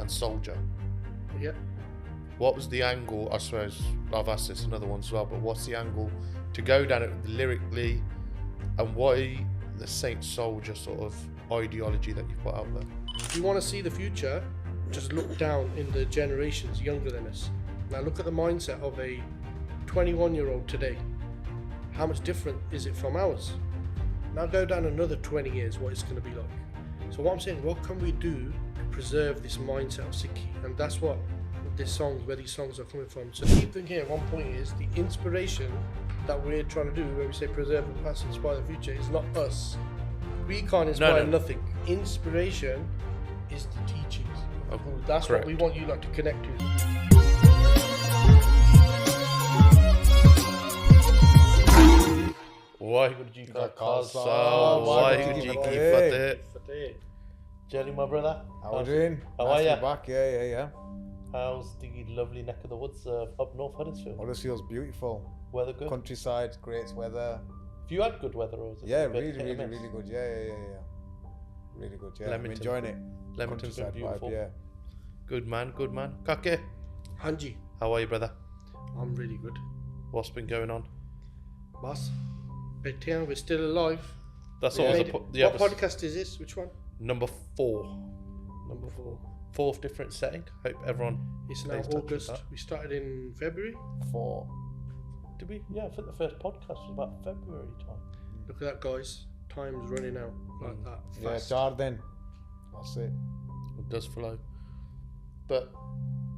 and Soldier. Yeah. What was the angle? I suppose I've asked this another one as well, but what's the angle to go down it lyrically, and why the Saint Soldier sort of ideology that you've put out there? If you want to see the future, just look down in the generations younger than us. Now look at the mindset of a 21-year-old today. How much different is it from ours? Now go down another 20 years, what it's going to be like. So what I'm saying, what can we do to preserve this mindset of Sikhi? And that's what where these songs are coming from. So keep thinking at one point is the inspiration that we're trying to do when we say preserve the past, inspire the future, is not us. We can't inspire nothing. Inspiration is the teachings. That's correct. What we want you lot to connect to. Waheguru Ji Ka Khalsa, Waheguru Ji Ki Fateh. Jelly, my brother. How are you doing? How are you? Back, yeah. How's the lovely neck of the woods up north Huddersfield? Huddersfield's beautiful. Weather good? Countryside, great weather. Have you had good weather or is it? Yeah, really good. Yeah. Really good, yeah. I'm enjoying it. Leamington's been beautiful. Vibe, yeah. Good man. Khakh, Hanji. how are you, brother? I'm really good. What's been going on? Boss, we're still alive. That's what always podcast is this? Which one? Number 4. Number 4. 4th different setting. Hope everyone. It's now August. We started in February. 4. Did we? Yeah, I think the first podcast was about February time. Look at that, guys. Time's running out like that. Fast. Yeah, Jarden. That's it. It does flow. But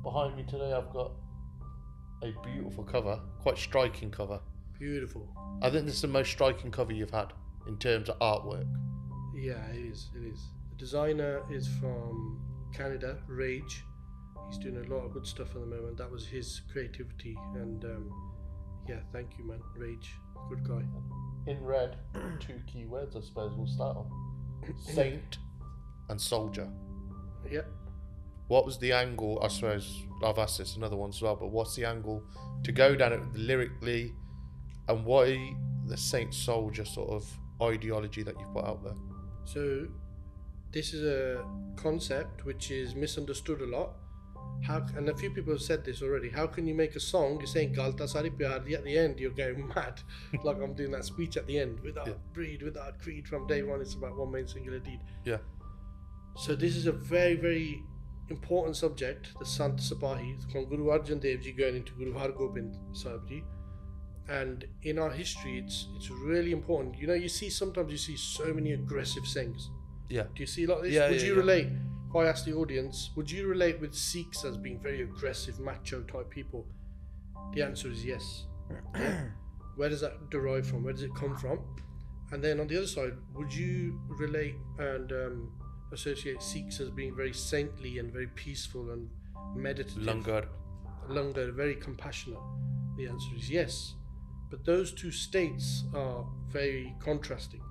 behind me today, I've got a beautiful cover, quite striking cover. Beautiful. I think this is the most striking cover you've had in terms of artwork. Yeah, it is. The designer is from Canada, Rage. He's doing a lot of good stuff at the moment. That was his creativity, and yeah, thank you, man. Rage, good guy. In red, 2 key words I suppose we'll start on. Saint and Soldier. Yeah. What was the angle? I suppose I've asked this another one as well, but what's the angle to go down it lyrically, and why the Saint Soldier sort of ideology that you've put out there? So this is a concept which is misunderstood a lot. And a few people have said this already. How can you make a song, you're saying Gal Taa Sari Pyar Di, at the end you're going mad, like I'm doing that speech at the end, without breed, without creed, from day one it's about one main singular deed. Yeah. So this is a very, very important subject, the Sant Sipahi, from Guru Arjun Dev Ji going into Guru Har Gobind Sahib Ji. And in our history, it's really important. You know, sometimes you see so many aggressive sayings. Yeah. Do you see a lot of this? Would you relate? If I ask the audience, would you relate with Sikhs as being very aggressive, macho type people? The answer is yes. Where does that derive from? Where does it come from? And then on the other side, would you relate and associate Sikhs as being very saintly and very peaceful and meditative? Langar, very compassionate. The answer is yes. But those two states are very contrasting.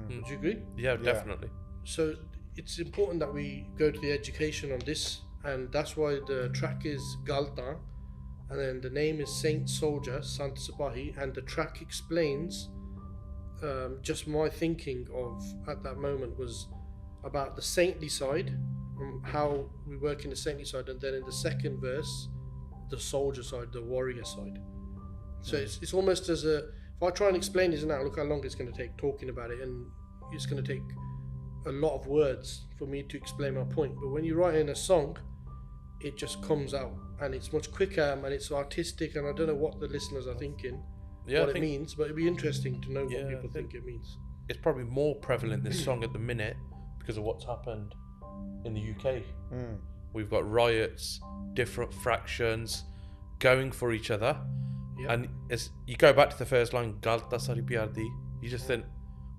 Would you agree? Yeah, definitely. So it's important that we go to the education on this, and that's why the track is Gal Taa, and then the name is Saint Soldier, Sant Sipahi, and the track explains just my thinking of at that moment was about the saintly side, how we work in the saintly side, and then in the second verse, the soldier side, the warrior side. So it's almost as a, if I try and explain this now, look how long it's going to take talking about it, and it's going to take a lot of words for me to explain my point. But when you write in a song, it just comes out, and it's much quicker, and it's artistic, and I don't know what the listeners are thinking, what it means, but it'd be interesting to know what people think it means. It's probably more prevalent, this song at the minute, because of what's happened in the UK. We've got riots, different fractions going for each other. And as you go back to the first line, Gal Taa Sari Pyar Di, you just think,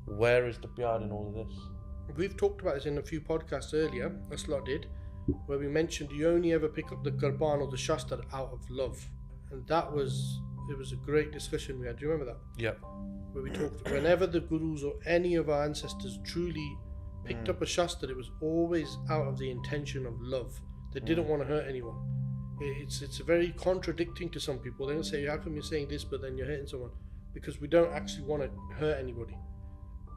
where is the pyar in all of this? We've talked about this in a few podcasts earlier, us lot did, where we mentioned you only ever pick up the Qurban or the Shastra out of love. And it was a great discussion we had. Do you remember that? Yeah. Where we talked, whenever the Gurus or any of our ancestors truly picked up a Shastra, it was always out of the intention of love. They didn't want to hurt anyone. It's very contradicting to some people. They'll say, how come you're saying this but then you're hurting someone? Because we don't actually want to hurt anybody.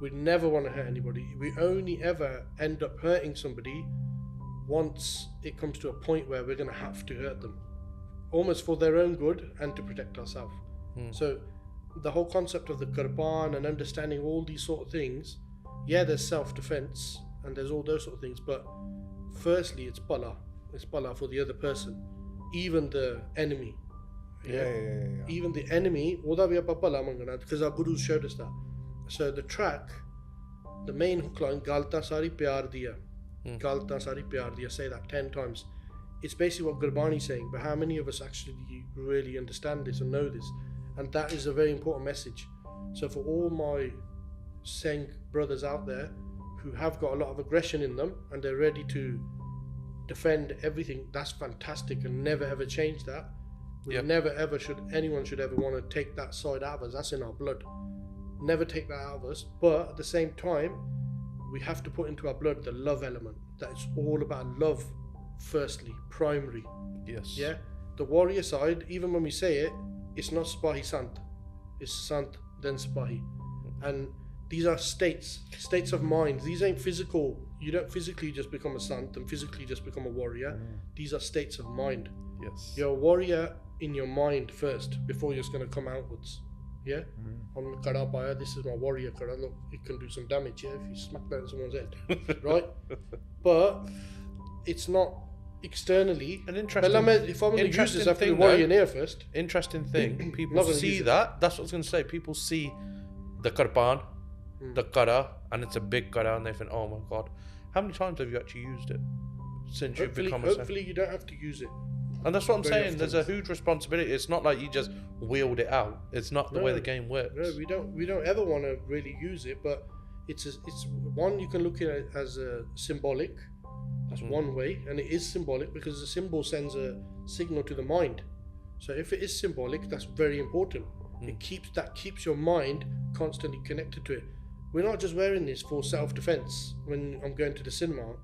We never want to hurt anybody. We only ever end up hurting somebody once it comes to a point where we're going to have to hurt them, almost for their own good and to protect ourselves. So the whole concept of the Qurban and understanding all these sort of things, there's self-defense and there's all those sort of things, but firstly it's bala for the other person, even the enemy. Even the enemy, because our gurus showed us that. So the track, the main hook line, Gal Taa Sari Pyar Diya, Gal Taa Sari Pyar Diya, say that 10 times. It's basically what Gurbani is saying, but how many of us actually really understand this and know this? And that is a very important message. So for all my Seng brothers out there who have got a lot of aggression in them and they're ready to defend everything, that's fantastic, and never ever change that. Never ever anyone should ever want to take that side out of us. That's in our blood. Never take that out of us. But at the same time, we have to put into our blood the love element. That it's all about love firstly, primary. Yes. Yeah. The warrior side, even when we say it, it's not Sipahi Sant. It's Sant then Sipahi. And these are states of mind. These ain't physical. You don't physically just become a Sant and physically just become a warrior. These are states of mind. Yes. You're a warrior in your mind first before you're just going to come outwards. Yeah? On Kada Paya, this is my warrior Kada. Look, it can do some damage, if you smack that in someone's head. Right? But it's not externally. An interesting, if I'm going to use this, I have to be warrior near first. Interesting thing. People see that. That's what I was going to say. People see the Qurban, the Qara, and it's a big Qara, and they think, oh my God. How many times have you actually used it since you've become a Saint? Hopefully you don't have to use it. And that's what I'm saying. There's a huge responsibility. It's not like you just wield it out. It's not the way the game works. No, we don't ever want to really use it, but it's one, you can look at it as a symbolic. That's one way, and it is symbolic because the symbol sends a signal to the mind. So if it is symbolic, that's very important. It keeps your mind constantly connected to it. We're not just wearing this for self-defense when I'm going to the cinema,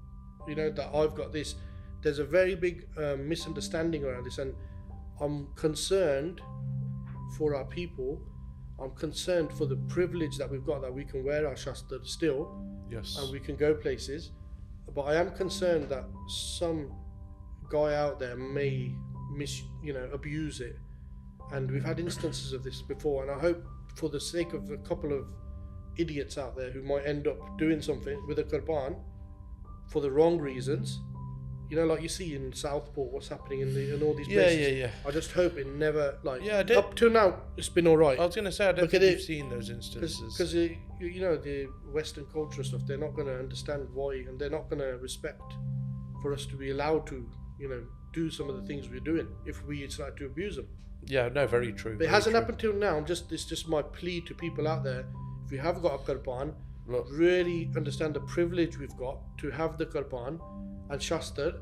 that I've got this. There's a very big misunderstanding around this, and I'm concerned for our people. I'm concerned for the privilege that we've got, that we can wear our shastra still, and we can go places. But I am concerned that some guy out there may abuse it, and we've had instances of this before. And I hope, for the sake of a couple of idiots out there who might end up doing something with a Qurban for the wrong reasons, like you see in Southport, what's happening in all these places. I just hope it never, up till now, it's been all right. I was going to say, I don't think you've seen those instances. Because, the Western culture stuff, they're not going to understand why, and they're not going to respect for us to be allowed to, do some of the things we're doing if we start to abuse them. Yeah, no, very true. But it hasn't happened till now. It's just my plea to people out there. If you have got a Qurban, really understand the privilege we've got to have the Qurban and Shastar,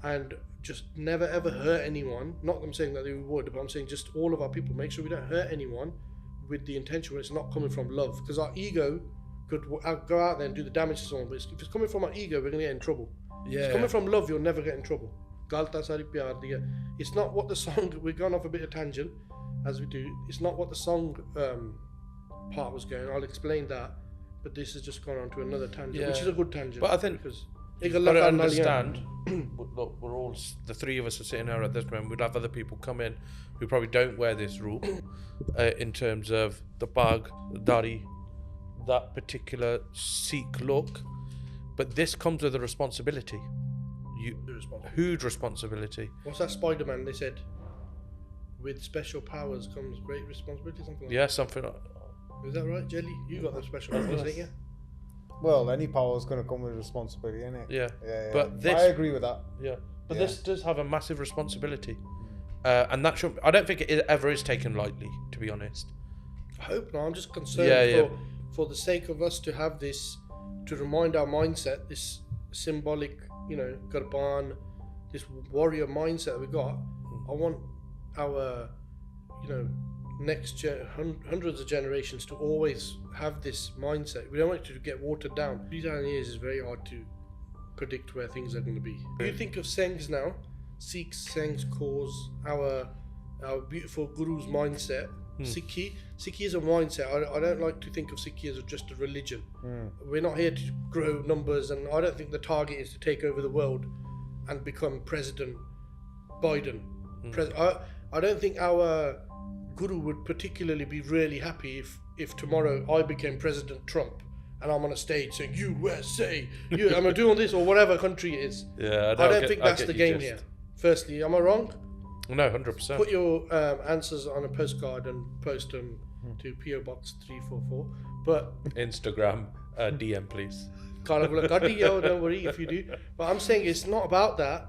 and just never ever hurt anyone. Not that I'm saying that we would, but I'm saying just all of our people, make sure we don't hurt anyone with the intention when it's not coming from love, because our ego could go out there and do the damage to someone, but if it's coming from our ego, we're going to get in trouble. If it's coming from love, you'll never get in trouble. Gal Taa Sari Pyar Diya. It's not what the song, we're going off a bit of tangent as we do, it's not what the song part was going. I'll explain that, but this has just gone on to another tangent, which is a good tangent. But I think because you've got to understand, look, we're all, the three of us are sitting here at this moment, we'd have other people come in who probably don't wear this rule in terms of the bag, the dari, that particular Sikh look, but this comes with a responsibility. Huge responsibility. What's that Spider-Man, they said, with special powers comes great responsibility, something like that? Something like that. Is that right, Jelly? You got the special powers, ain't you? Well, any power is going to come with responsibility, innit? Yeah. But this, I agree with that. Yeah. But this does have a massive responsibility. And that should, I don't think it ever is taken lightly, to be honest. I hope not. I'm just concerned for the sake of us to have this, to remind our mindset, this symbolic, Qurban, this warrior mindset we got. I want our, next hundreds of generations to always have this mindset. We don't want it to get watered down. 3,000 years is very hard to predict where things are going to be. You think of Sengs now, Sikhs, Sengs cause, our beautiful Guru's mindset. Sikhi is a mindset. I don't like to think of Sikhi as just a religion. We're not here to grow numbers, and I don't think the target is to take over the world. and become President Biden. I don't think our guru would particularly be really happy if tomorrow I became President Trump and I'm on a stage saying USA, I'm doing this, or whatever country it is. Yeah, I don't think that's the game here. Firstly, am I wrong? No, 100%. Put your answers on a postcard and post them to PO Box 344. But Instagram DM, please. Don't worry if you do. But I'm saying it's not about that.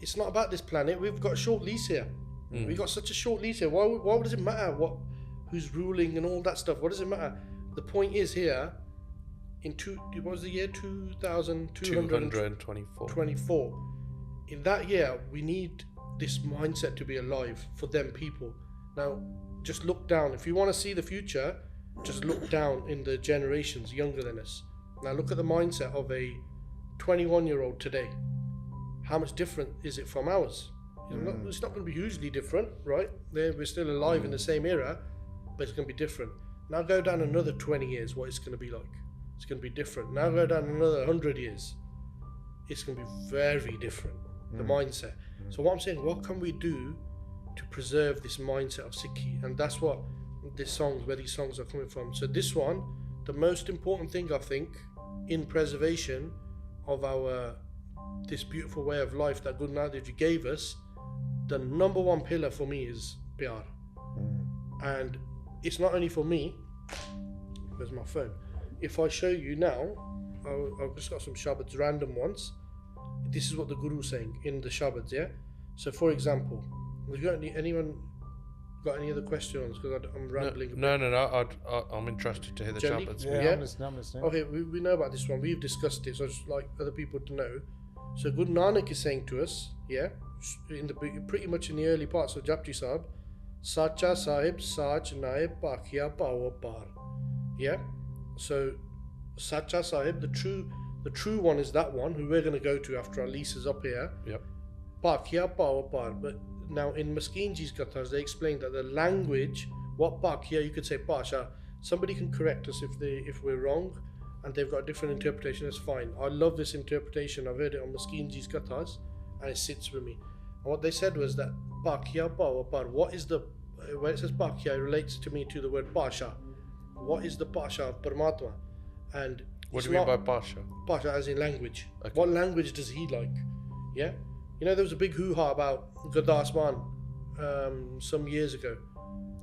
It's not about this planet. We've got a short lease here. We've got such a short lease here. Why does it matter who's ruling and all that stuff? What does it matter? The point is here, what was the year? 2224. In that year, we need this mindset to be alive for them people. Now, just look down. If you want to see the future, just look down in the generations younger than us. Now look at the mindset of a 21-year-old today. How much different is it from ours? It's not going to be hugely different, right? We're still alive in the same era, but it's going to be different. Now go down another 20 years, what it's going to be like. It's going to be different. Now go down another 100 years. It's going to be very different, the mindset. So what I'm saying, what can we do to preserve this mindset of Sikhi? And that's what where these songs are coming from. So this one, the most important thing I think in preservation of this beautiful way of life that Guru Nanak Dev Ji gave us, the number one pillar for me is pyar. And it's not only for me. Where's my phone? If I show you now, I've just got some shabads, random ones. This is what the Guru is saying in the shabads, yeah? So for example, anyone got any other questions? Because I'm rambling. No. I'm interested to hear the shabads. Yeah, I'm listening. Okay, we know about this one. We've discussed it, so I'd just like other people to know. So Guru Nanak is saying to us, yeah, pretty much in the early parts of Japji Sahib, Sacha Sahib Sach Naib Pakhya Pawa Par. Yeah? So Sacha Sahib, the true one is that one who we're going to go to after our lease is up here. Yep. Pakhya Pawa Par. But now in Maskinji's Kathas, they explain that the language, what Pakhya, you could say Pasha. Somebody can correct us if we're wrong, and they've got a different interpretation. That's fine. I love this interpretation. I've heard it on Maskinji's Kathas, and it sits with me. And what they said was that Pakhya Pawa Par. What is when it says Pakhya, it relates to me to the word Pasha. What is the Pasha of Paramatma? And what do you mean by Pasha? Pasha as in language. Okay. What language does he like? Yeah? There was a big hoo-ha about Gurdas Man some years ago.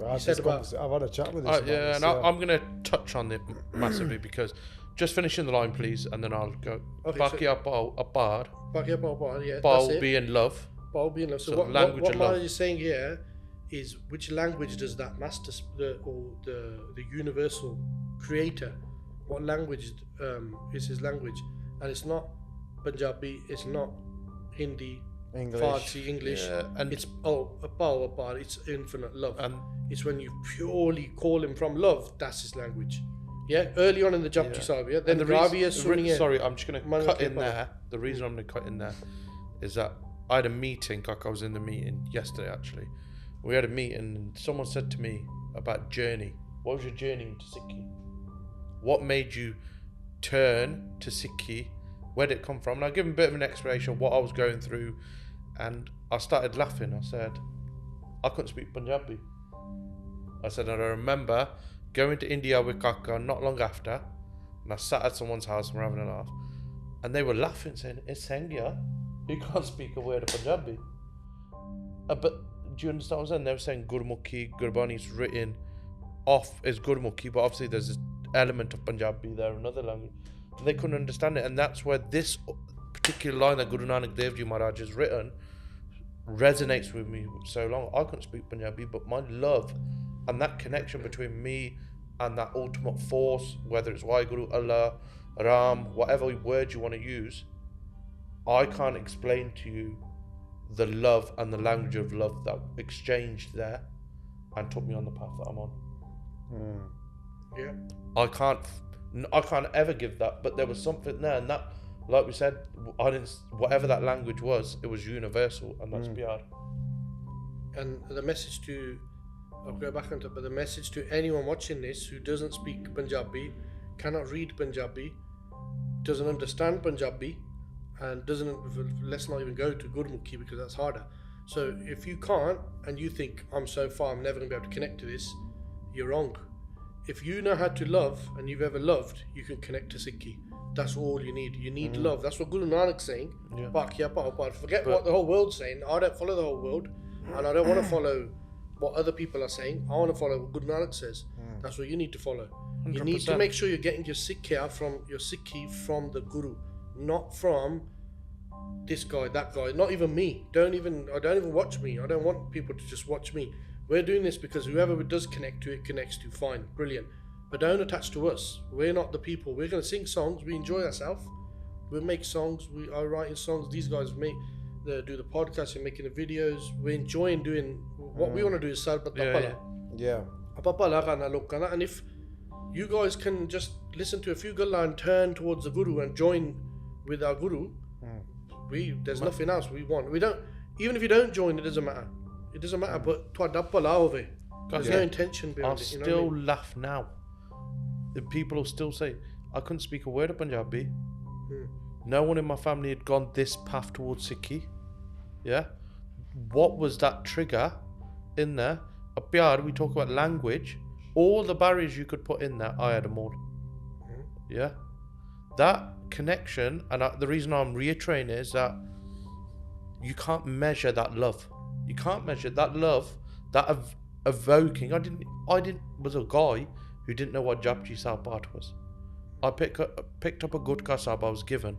I've had a chat with him. Yeah, and I'm going to touch on it massively because just finishing the line, please, and then I'll go. Pakhya Pawa Par. Pakhya Pawa Par, yeah. Paw be in love. Paw be in love. So what Manny is saying here is which language does that master, the universal creator, what language is his language? And it's not Punjabi, it's not Hindi, Farsi, English. Yeah, and it's it's infinite love. And it's when you purely call him from love, that's his language. Yeah, early on in the Japji Sahib, yeah. Then sorry, I'm just going to cut in there. The reason I'm going to cut in there is that I had a meeting. Kaka was in the meeting yesterday, actually. We had a meeting and someone said to me about journey. What was your journey into Sikhi? What made you turn to Sikhi? Where did it come from? And I gave him a bit of an explanation of what I was going through, and I started laughing. I said, I couldn't speak Punjabi. I said, and I remember going to India with Kaka not long after, and I sat at someone's house and we were having a laugh, and they were laughing, saying, it's Hengya, you can't speak a word of Punjabi. But do you understand what I'm saying? They were saying Gurmukhi, Gurbani is written off as Gurmukhi, but obviously there's this element of Punjabi there, another language. They couldn't understand it, and that's where this particular line that Guru Nanak Dev Ji Maharaj has written resonates with me so long. I couldn't speak Punjabi, but my love and that connection between me and that ultimate force, whether it's Waheguru, Allah, Ram, whatever word you want to use, I can't explain to you the love and the language of love that exchanged there and took me on the path that I'm on. Yeah, I can't ever give that, but there was something there, and that, like we said, whatever that language was, it was universal, and that's pyar. And the message to, I'll go back on top, but the message to anyone watching this who doesn't speak Punjabi, cannot read Punjabi, doesn't understand Punjabi, and let's not even go to Gurmukhi because that's harder. So if you can't and you think I'm so far, I'm never going to be able to connect to this, you're wrong. If you know how to love and you've ever loved, you can connect to Sikhi. That's all you need. You need love. That's what Guru Nanak's saying. Forget what the whole world's saying. I don't follow the whole world, and I don't want to follow what other people are saying. I want to follow what Guru Nanak says. That's what you need to follow. 100%. You need to make sure you're getting your Sikhi from the Guru, not from this guy, that guy. Not even me. I don't even watch me. I don't want people to just watch me. We're doing this because whoever does connect to it connects to, fine, brilliant. But don't attach to us. We're not the people. We're going to sing songs. We enjoy ourselves. We make songs. We are writing songs. These guys do the podcast and making the videos. We're enjoying doing what we want to do is sal yeah. And if you guys can just listen to a few galla and turn towards the Guru and join with our Guru, there's nothing else we want. We don't. Even if you don't join, it doesn't matter. It doesn't matter. But there's no intention behind it. I still laugh now. The people will still say, I couldn't speak a word of Punjabi. No one in my family had gone this path towards Sikhi. Yeah. What was that trigger in there? We talk about language. All the barriers you could put in there, I had them all. Yeah. That connection, and the reason I'm reiterating it is that you can't measure that love. You can't measure that love, that evoking. I was a guy who didn't know what Japji Sahib Path was. I picked up a Gutka Sahib I was given,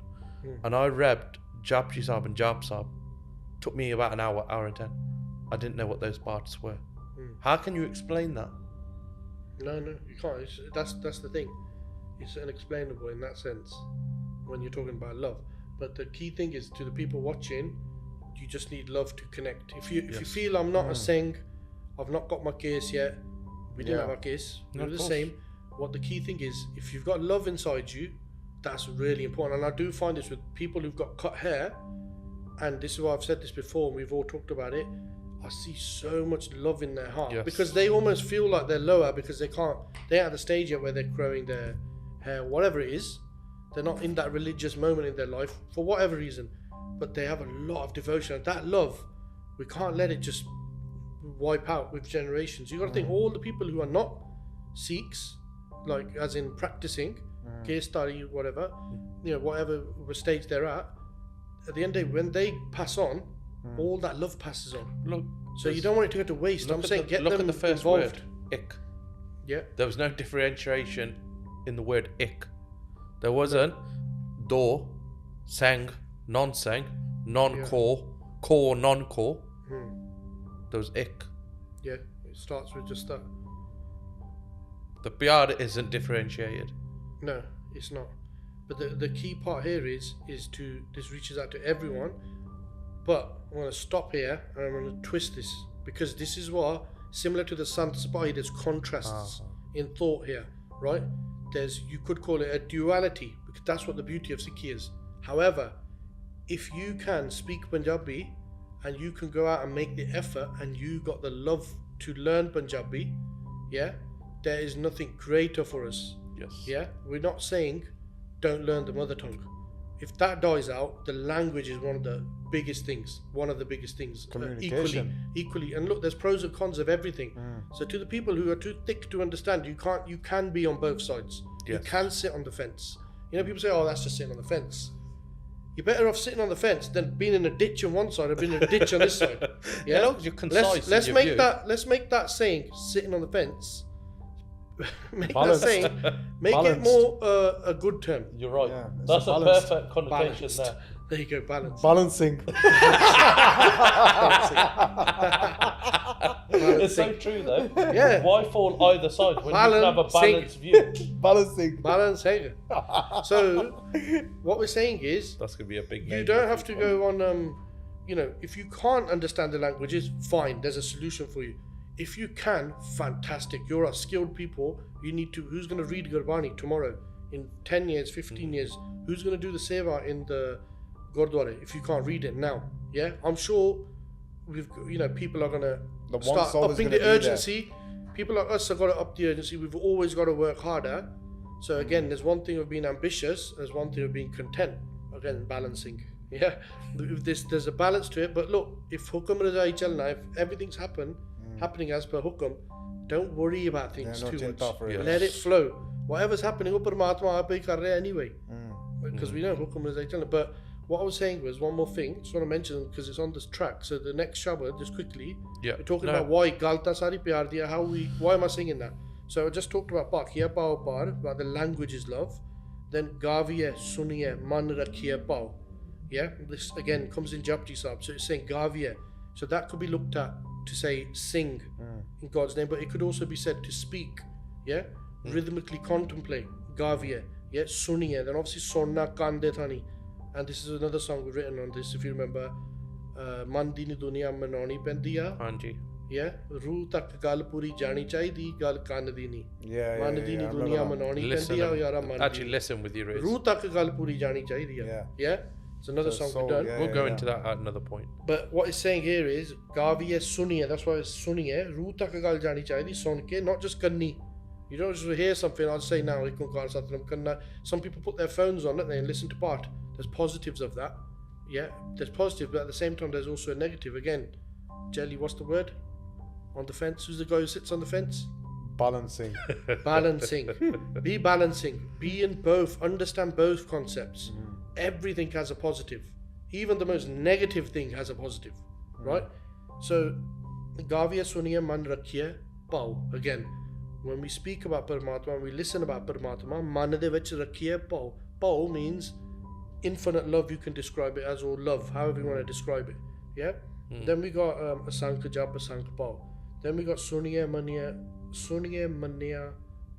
and I rebbed Japji Sahib and Jap Sahib. Took me about an hour and 10. I didn't know what those paths were. How can you explain that? No, you can't. That's the thing. It's unexplainable in that sense when you're talking about love. But the key thing is, to the people watching, you just need love to connect. If you feel I'm not a Singh, I've not got my case yet, we didn't have our case, we're the same. What the key thing is, if you've got love inside you, that's really important. And I do find this with people who've got cut hair, and this is why I've said this before, and we've all talked about it. I see so much love in their heart because they almost feel like they're lower because they're at the stage yet where they're growing their hair, whatever it is. They're not in that religious moment in their life for whatever reason, but they have a lot of devotion. And that love, we can't let it just wipe out with generations. You got to think all the people who are not Sikhs, like as in practicing, Kestari, whatever, whatever stage they're at the end of the day, when they pass on, all that love passes on. Look, so you don't want it to go to waste. I'm saying get them at the first involved. Word, ik. Yeah. There was no differentiation in the word ik. There wasn't do, sang, non-sang, non-core, core, non-core. There was ik. Yeah, it starts with just that. The pyar isn't differentiated. No, it's not. But the key part here is this reaches out to everyone. But I'm going to stop here and I'm going to twist this, because this is what, similar to the Sant Sipahi, there's contrasts in thought here, right? You could call it a duality, because that's what the beauty of Sikhi is. However, if you can speak Punjabi and you can go out and make the effort and you got the love to learn Punjabi, there is nothing greater for us. Yes. Yeah, we're not saying don't learn the mother tongue. If that dies out, the language is one of the biggest things. Communication. Equally. And look, there's pros and cons of everything. So to the people who are too thick to understand, you can be on both sides. Yes. You can sit on the fence. People say, oh, that's just sitting on the fence. You're better off sitting on the fence than being in a ditch on one side or being in a ditch on this side. Yeah, you're concise. Let's make that saying, sitting on the fence, make it more a good term. You're right. Yeah, that's a perfect connotation balanced. there. There you go, balance. Balancing. It's so true though. Yeah. Why fall either side when you can have a balanced view? Balancing. So what we're saying is, That's gonna be a big. you don't have to go on. If you can't understand the languages, fine. There's a solution for you. If you can, fantastic. You're a skilled people. Who's going to read Gurbani tomorrow? In 10 years, 15 years? Who's going to do the seva in the Gurdwara if you can't read it now? Yeah? I'm sure people are going to start upping the urgency. People like us have got to up the urgency. We've always got to work harder. So again, there's one thing of being ambitious. There's one thing of being content. again, balancing. Yeah, there's a balance to it. But look, if hukum razai chalna, if everything's happening as per hukum, don't worry about things too much. Let it flow. Whatever's happening, Paramatma aap hi kar raha anyway. Because we know hukum razai chalna. But what I was saying was one more thing. Just want to mention because it's on this track. So the next Shabad, just quickly, we're talking about why Gal Taa sari pyar diya. Why am I singing that? So I just talked about Pakiya Pao Par, about the language is love. Then Gaviya Suniya Man Rakhiya Pao. Yeah, this again comes in Japji Sahib. So it's saying Gaviya. So that could be looked at to say sing in God's name, but it could also be said to speak. Yeah, rhythmically contemplate. Gaviya. Yeah, Suniya. Then obviously Sonna Kande Thani. And this is another song we've written on this, if you remember. Mandi ni duniya manoni pendiya. Hanji. Yeah, Ru tak gal puri jani chahidi, gal kan di ni. Yeah. Man di ni duniya manoni pendiya, yara man. Actually, listen with your ears. Ru tak gal puri jani chahidi. Yeah. It's another song we've done. We'll go into that at another point. But what it's saying here is Gaviya Suniya. That's why it's Suniya. Ru tak gal jani chahidi, sonke, not just kanni. You don't just hear something. I'll say now. Some people put their phones on, don't they, and listen to part. There's positives of that. Yeah, there's positive, but at the same time, there's also a negative. Again, Jelly, what's the word? On the fence. Who's the guy who sits on the fence? Balancing. Balancing. Be balancing. Be in both. Understand both concepts. Everything has a positive. Even the most negative thing has a positive. Right? So, Gaviya Suniya Man Rakhiya Pao. Again, when we speak about Paramatma, when we listen about Paramatma, Man de vich Rakhiya Pao. Pao means infinite love, you can describe it as, or love, however you want to describe it. Yeah? Then we got Asanka Jap, Asanka Pao. Then we got Suniya Manya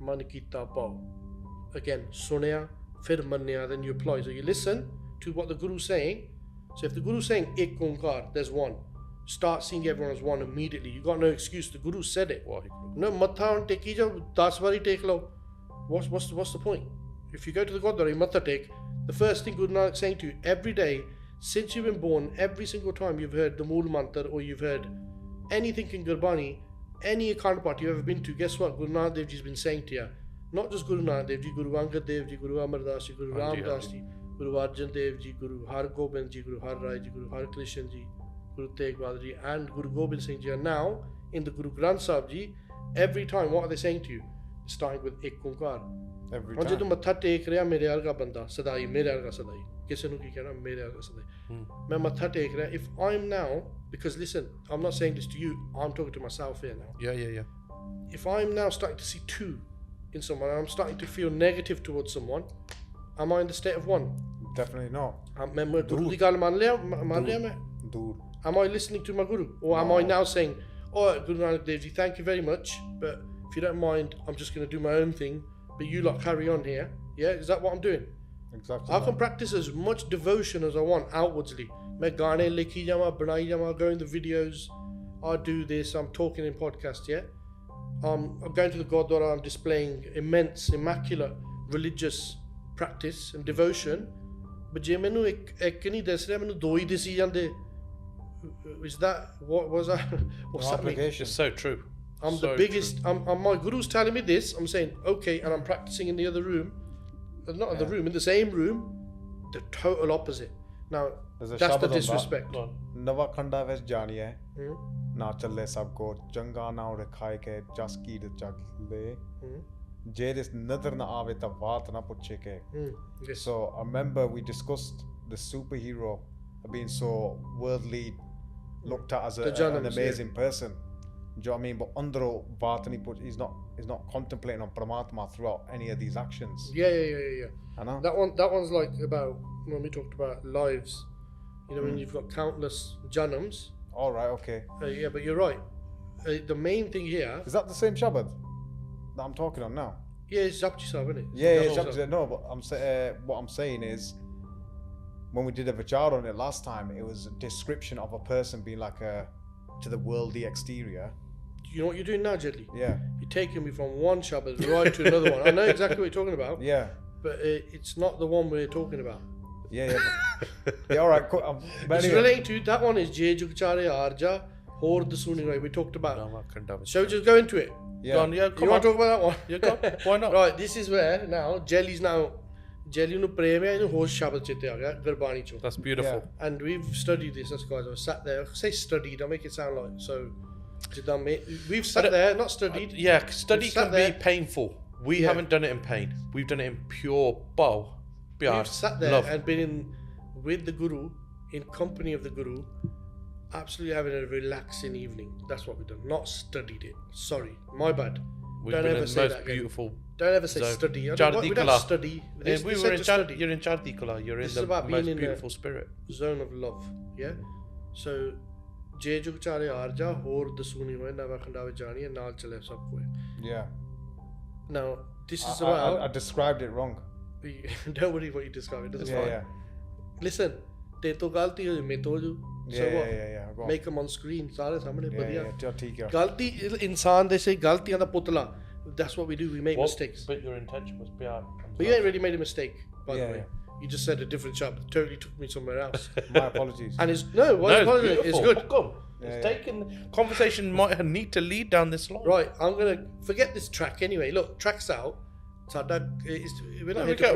Man Kita Pao. Again, Sunya, Fir Manya, then you apply. So you listen to what the Guru's saying. So if the Guru's saying Ek Onkar, there's one. Start seeing everyone as one immediately. You got no excuse. The Guru said it. No, matha on teki jo, 10 bari take lo. What's the point? If you go to the Gurdwara, matha take. The first thing Guru Nanak is saying to you every day, since you've been born, every single time you've heard the Mool Mantra or you've heard anything in Gurbani, any Akhand Path you've ever been to, guess what Guru Nanak Dev Ji's been saying to you? Not just Guru Nanak Dev Ji, Guru Angad Dev Ji, Guru Amar Das Ji, Guru Ram Das Ji, Guru Arjun Dev Ji, Guru Har Gobind Ji, Guru Har Rai Ji, Guru Har Krishan Ji, Guru Tegh Bahadur Ji, and Guru Gobind Singh Ji. And now, in the Guru Granth Sahib Ji, every time, what are they saying to you? Starting with Ek Onkar. Every time. time. When matha tek raha mere arga banda sadai mere arga sadai kisi nu ki kehna mere arga sadai main matha tek raha. If I'm now, because listen, I'm not saying this to you, I'm talking to myself here now. Yeah. If I'm now starting to see two in someone, I'm starting to feel negative towards someone, am I in the state of one? Definitely not. Am I listening to my Guru, or am I now saying, oh, Guru Nanak Dev Ji, thank you very much, but if you don't mind, I'm just going to do my own thing, but you lot carry on here. Yeah, is that what I'm doing? Exactly. I can practice as much devotion as I want outwardly. Main gaane likhi jama, banai jama, go in the videos, I do this, I'm talking in podcasts, yeah? I'm going to the Gurdwara, I'm displaying immense, immaculate religious practice and devotion, but je menu ek nahi das raha, menu do hi disi jande. Is that, what was that? What's that mean? It's so true. I'm so the biggest, my Guru's telling me this, I'm saying, okay, and I'm practicing in the other room, not in the room, in the same room, the total opposite. Now, that's the disrespect. Nava khanda ves jani hai, na challe sabko, changa na ure khai ke, jaski de chagle, je this nadar na aave ta vaat na puche ke. Yes. So, I remember we discussed the superhero being so worldly, looked at as an amazing person. Do you know what I mean? But andro vatani put he's not contemplating on Paramatma throughout any of these actions. Yeah. I know. That one's like about when we talked about lives. You know, when you've got countless janams. All right, okay. Yeah, but you're right. The main thing here. Is that the same Shabad that I'm talking on now? Yeah, it's Japji Sahib, isn't it? Yeah, Japji. No, but what I'm saying is, when we did a vichar on it last time, it was a description of a person being like to the worldly exterior. You know what you're doing now, Jedli? Yeah. You're taking me from one Shabbat right to another one. I know exactly what you're talking about. Yeah. But it's not the one we're talking about. Yeah. Yeah, all right. Cool. It's relating to, that one is Je Jugchare Arja, Hor the Sunni. We talked about. Shall we just go into it? Yeah. You want to talk about that one? Yeah, go on. Why not? Right, this is where now, Jelly's now Jeli nu prem hai nu hosh shabad chete aa gaya Gurbani cho. That's beautiful. And we've studied this as guys. I sat there. Say studied. I make it sound like so. We've sat there, not studied. Yeah, study can be painful. We haven't done it in pain. We've done it in pure bow. We've sat there and been with the Guru, in company of the Guru, absolutely having a relaxing evening. That's what we've done. Not studied it. Sorry, my bad. Don't ever say that. Beautiful. Don't ever say study. We don't study. You're in Chardi Kala. You're in the most beautiful spirit. Zone of love. Yeah. So, je jug chare arja hor dasuni hoye nava khandave jani hai naal chale sab koe. Yeah. Now this is about. I described it wrong. Don't worry what you described. It doesn't fine. Yeah. Listen, te to galti hoyi main to ju. So what? Make them on screen. Sare samne badhiya. Galti insaan de se galtiyan da putla. That's what we do. We make mistakes. But your intention was beyond. But you ain't really made a mistake, by the way. Yeah. You just said a different shop. Totally took me somewhere else. My apologies. And it's apologies. It's good. It's taken. Conversation might need to lead down this line. Right. I'm gonna forget this track anyway. Look, track's out. So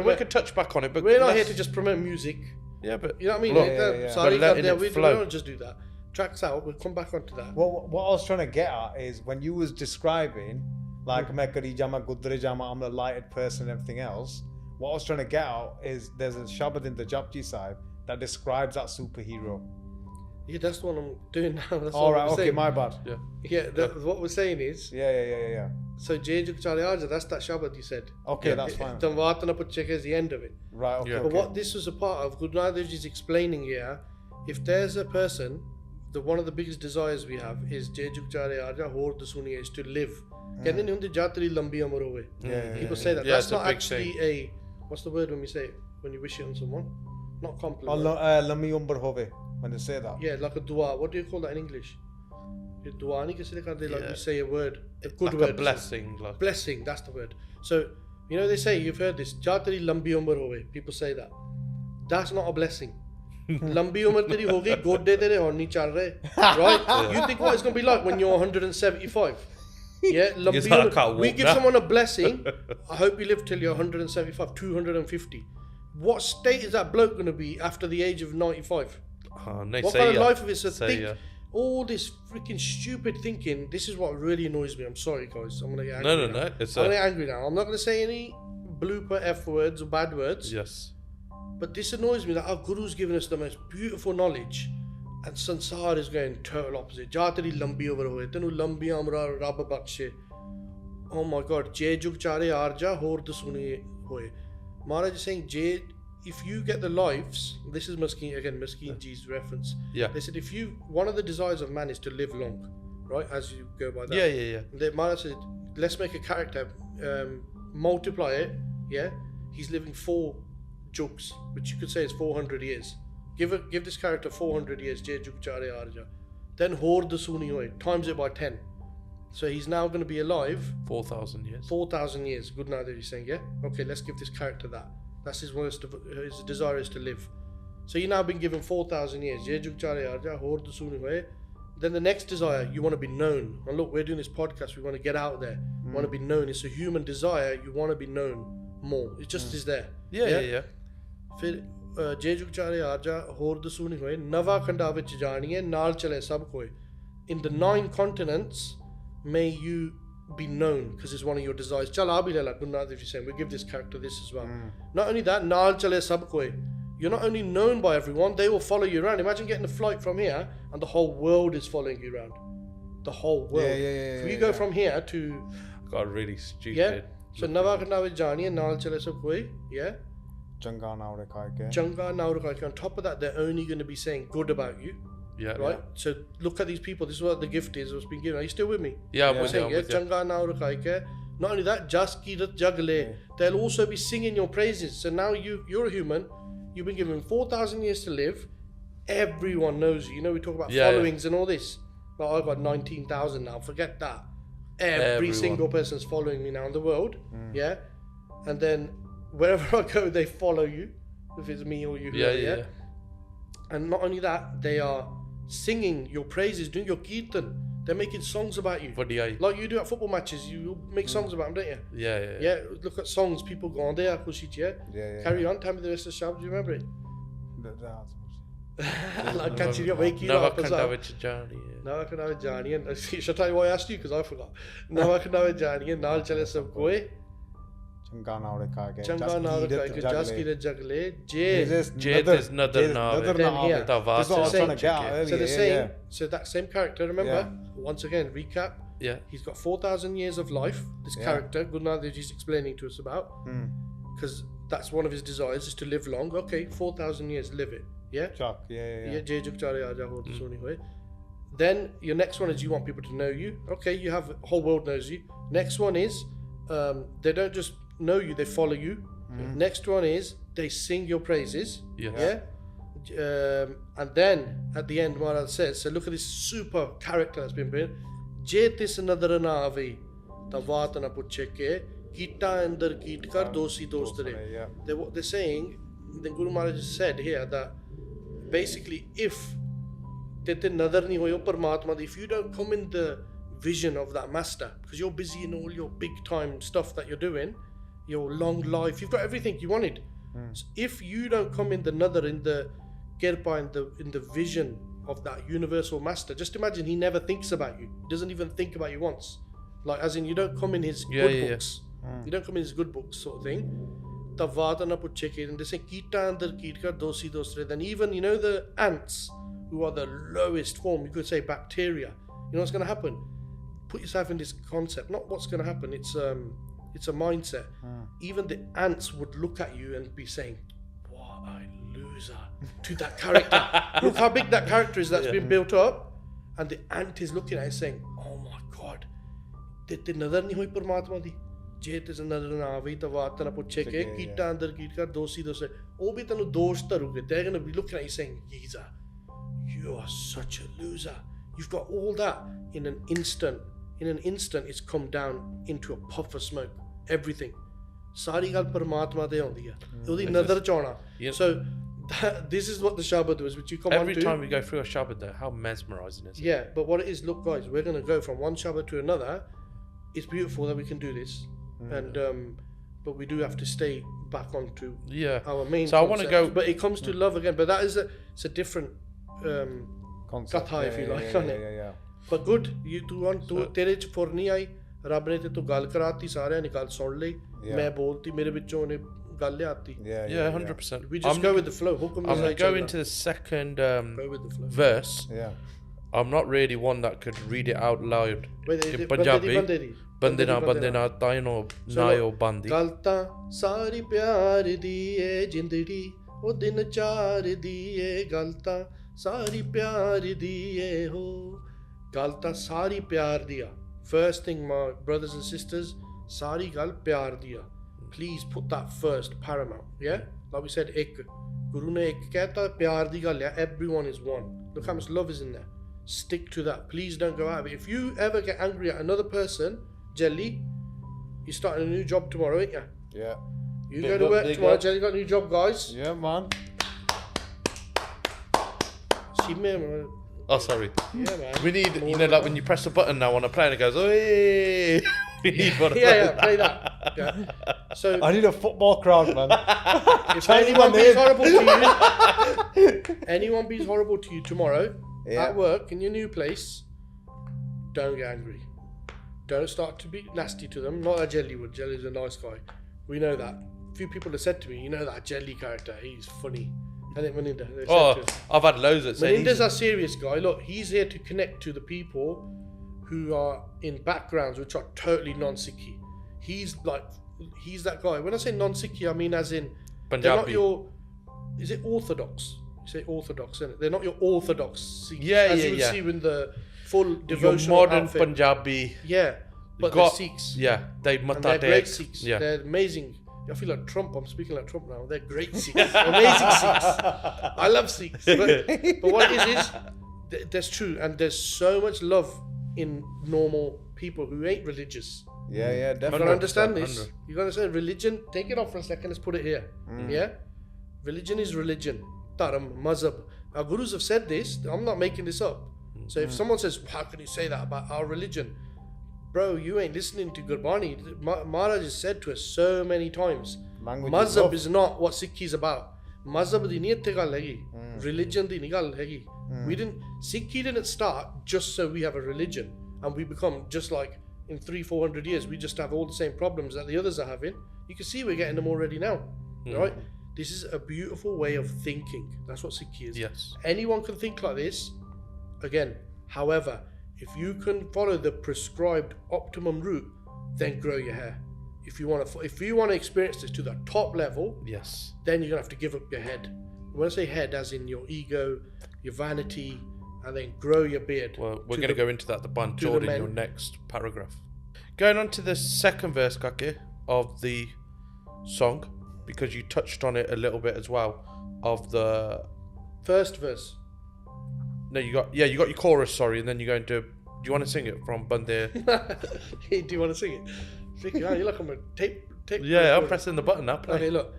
we could touch back on it, but we're not here to just promote music. Yeah, but you know what I mean. Sorry, we don't just do that. Track's out. We'll come back onto that. Well, what I was trying to get at is when you was describing, like, I'm a lighted person and everything else. What I was trying to get out is there's a Shabad in the Japji side that describes that superhero. Yeah, that's the one I'm doing now. That's all right, okay, my bad. Yeah, what we're saying is. Yeah. So Jejuk Chale Arja, that's that Shabad you said. Okay, that's fine. Tanvatana Puchek is the end of it. Right, okay. But what this was a part of, Guru Nanak Dev Ji is explaining here, if there's a person, one of the biggest desires we have is Jejuk Chale Arja, Hor Dasuni is to live. People say that. That's not actually a. What's the word when we say it? When you wish it on someone? Not compliment. When they say that. Yeah, like a dua. What do you call that in English? Dua like you say a word. A good like word. A blessing. Blessing, that's the word. So, you know they say, you've heard this, Jatari lambi umar hove. People say that. That's not a blessing. Lambi umar teri hogi, godde tere honni chal rahe. Right? You think what it's going to be like when you're 175? Yeah, we give someone a blessing. I hope you live till you're 175, 250. What state is that bloke going to be after the age of 95? What kind of life is it? So think all this freaking stupid thinking. This is what really annoys me. I'm sorry, guys. I'm going to get angry. No. I'm going to get angry now. I'm not going to say any blooper F words or bad words. Yes. But this annoys me that our Guru's given us the most beautiful knowledge. And Sansar is going total opposite. Jatari lambi over hoye, tenu lambi amra rab bakshe. Oh my God, Jay jug chare arja hor dasuni hoye. Maharaj is saying, Jay, if you get the lives, this is Maskeen Ji's reference. Yeah. They said, one of the desires of man is to live long, right? As you go by that. Yeah. Maharaj said, let's make a character, multiply it. Yeah. He's living 4 jugs, which you could say is 400 years. Give this character 400 years, Jay Juk Chare Arja. Then Hor Dasuni Hoy, times it by 10. So he's now going to be alive 4,000 years. 4,000 years. Good now that you're saying, yeah? Okay, let's give this character that. That's his desire is to live. So you've now been given 4,000 years. Jay Juk Chare Arja, Hor Dasuni Hoy. Then the next desire, you want to be known. And look, we're doing this podcast, we want to get out there. We want to be known. It's a human desire, you want to be known more. It just is there. Yeah. जे जुग चारे आजा होर दसूनी होए नवा खंडा विच जानी है नाल चले सब कोई. In the 9 continents, may you be known, because it's one of your desires. Chal aa bhi le la, Guru Nanak Dev Ji saying, we give this character this as well. Not only that, naal chale sab koi. You're not only known by everyone, they will follow you around. Imagine getting a flight from here and the whole world is following you around. The whole world. If you go from here to... Got really stupid. Yeah. So nava khanda vich jaani hai naal chale sab koi. Yeah. Changa naur khai ke. On top of that, they're only going to be saying good about you. Yeah. Right? Yeah. So look at these people. This is what the gift is. What's been given. Are you still with me? Yeah, I'm with you. Changa naur khai ke. Not only that, jas kirat jagle. They'll also be singing your praises. So now you're a human. You've been given 4,000 years to live. Everyone knows you. You know, we talk about followings and all this. Well, I've got 19,000 now. Forget that. Every single person's following me now in the world. Yeah. And then wherever I go, they follow you. If it's me or you. And not only that, they are singing your praises, doing your kirtan. They're making songs about you. Like you do at football matches, you make songs about them, don't you? Yeah. Look at songs, people go on there, carry on, tell me the rest of the shab, do you remember it? Like catching up, wake you up. Now I can have a Johnny, and should I tell you why I asked you? Because I forgot. Now I can have a Johnny, and now chale sab koe. Changa naure ka jaski de jagle, Jade is another naave. So the same, so that same character, remember, once again, recap. Yeah. He's got 4,000 years of life, this character, Guru Nanak Dev Ji is explaining to us about. Because that's one of his desires, is to live long. Okay, 4,000 years, live it. Yeah? Then your next one is you want people to know you. Okay, you have the whole world knows you. Next one is they don't just know you, they follow you. Next one is they sing your praises. Yeah. And then at the end, Maharaj says, so look at this super character that's been built. Jetis another navi tavatana pucheke kita andar kitkar dosi dostre. They're saying, the Guru Maharaj said here that basically if if you don't come in the vision of that master, because you're busy in all your big time stuff that you're doing, your long life, you've got everything you wanted. So if you don't come in the nadar, in the kirpa, in the vision of that universal master, just imagine he never thinks about you. He doesn't even think about you once. Like as in you don't come in his good books. You don't come in his good books sort of thing. And they say then even, you know, the ants who are the lowest form, you could say bacteria, you know what's going to happen? Put yourself in this concept, not what's going to happen, it's a mindset. Even the ants would look at you and be saying, what a loser, to that character. Look how big that character is that's been built up, and the ant is looking at it saying, oh my god, Jait is another navi, tavatana pucheke, kita andar kitka, dosi dose. Obi tanu dosh taruge. They're going to be looking at you saying, Giza, you are such a loser. You've got all that in an instant. In an instant, it's come down into a puff of smoke. Everything. Sari gal Paramatma de ondiya. Odi nadar chona. So this is what the Shabad was, which you come every time we go through a Shabad though, how mesmerizing is it? Yeah, but what it is, look guys, we're going to go from one Shabad to another. It's beautiful that we can do this. And but we do have to stay back onto our main so concept. I want to go, but it comes to love again, but that is it's a different concept, Katha, if you like, yeah. But good, you do want to tere ch forni ai rab ne te to gal karati sare ne gal sun li main bolti mere vichon ne gal le aati 100%. We just go with the flow. I'm going to go into the second verse. I'm not really one that could read it out loud in Punjabi. Bandina taino nayo bandi. Gal taa sari pyar diye jindagi o din char diye gal taa sari pyar diye ho. Gal taa sari pyar diya. First thing, my brothers and sisters, sari gal pyar diya. Please put that first, paramount. Yeah, like we said, ek Guru ne ek kehta pyar di gal hai. Everyone is one. Look how much love is in there. Stick to that. Please don't go out of it. If you ever get angry at another person, Jelly, you're starting a new job tomorrow, ain't you? Yeah. You go to work tomorrow, Jelly got a new job, guys. Yeah, man. See me, man. Oh, sorry. Yeah, man. We need, you know, like when you press a button now on a plane, it goes, oh, hey. We need one of those. Yeah, play that. Yeah. So I need a football crowd, man. If anyone bees horrible to you, anyone bees horrible to you tomorrow at work in your new place, don't get angry. Don't start to be nasty to them. Not that Jelly would. Jelly's a nice guy. We know that. A few people have said to me, you know that Jelly character, he's funny. I think Maninda. I've had loads that say Maninda's a serious guy. Look, he's here to connect to the people who are in backgrounds which are totally non-Sikhi. He's that guy. When I say non-Sikhi, I mean as in Punjabi. They're not your. Is it orthodox? You say orthodox, isn't it? They're not your orthodox Sikhs. As you would see in the full devotional your modern outfit. Punjabi. Yeah, but they're Sikhs. Yeah, they're great Sikhs. Yeah. They're amazing. I feel like Trump. I'm speaking like Trump now. They're great Sikhs. Amazing Sikhs. I love Sikhs. But what it is that's true. And there's so much love in normal people who ain't religious. Yeah, definitely. You gotta understand this. You gotta say religion. Take it off for a second. Let's put it here. Yeah, religion is religion. Dharam, mazhab. Our gurus have said this. I'm not making this up. So if someone says, how can you say that about our religion? Bro, you ain't listening to Gurbani. Maharaj has said to us so many times, Mazhab is not what Sikhi is about. Mazhab di niyat te gal hegi. Religion di gal hegi. Sikhi didn't start just so we have a religion and we become just like in 300-400 years we just have all the same problems that the others are having. You can see we're getting them already now, right? This is a beautiful way of thinking. That's what Sikhi is. Yes. Anyone can think like this. Again, however, if you can follow the prescribed optimum route, then grow your hair. If you want to experience this to the top level, yes, then you're gonna have to give up your head. When I say head, as in your ego, your vanity, and then grow your beard. Well, we're going to go into that, the Banjor, in your next paragraph. Going on to the second verse, Khakh, of the song, because you touched on it a little bit as well, of the first verse. No, you got your chorus, sorry, and then you go into. Do you want to sing it from Bandir? Do you want to sing it? You look, I'm a tape. Yeah, I'm pressing the button now. Play. Okay, look.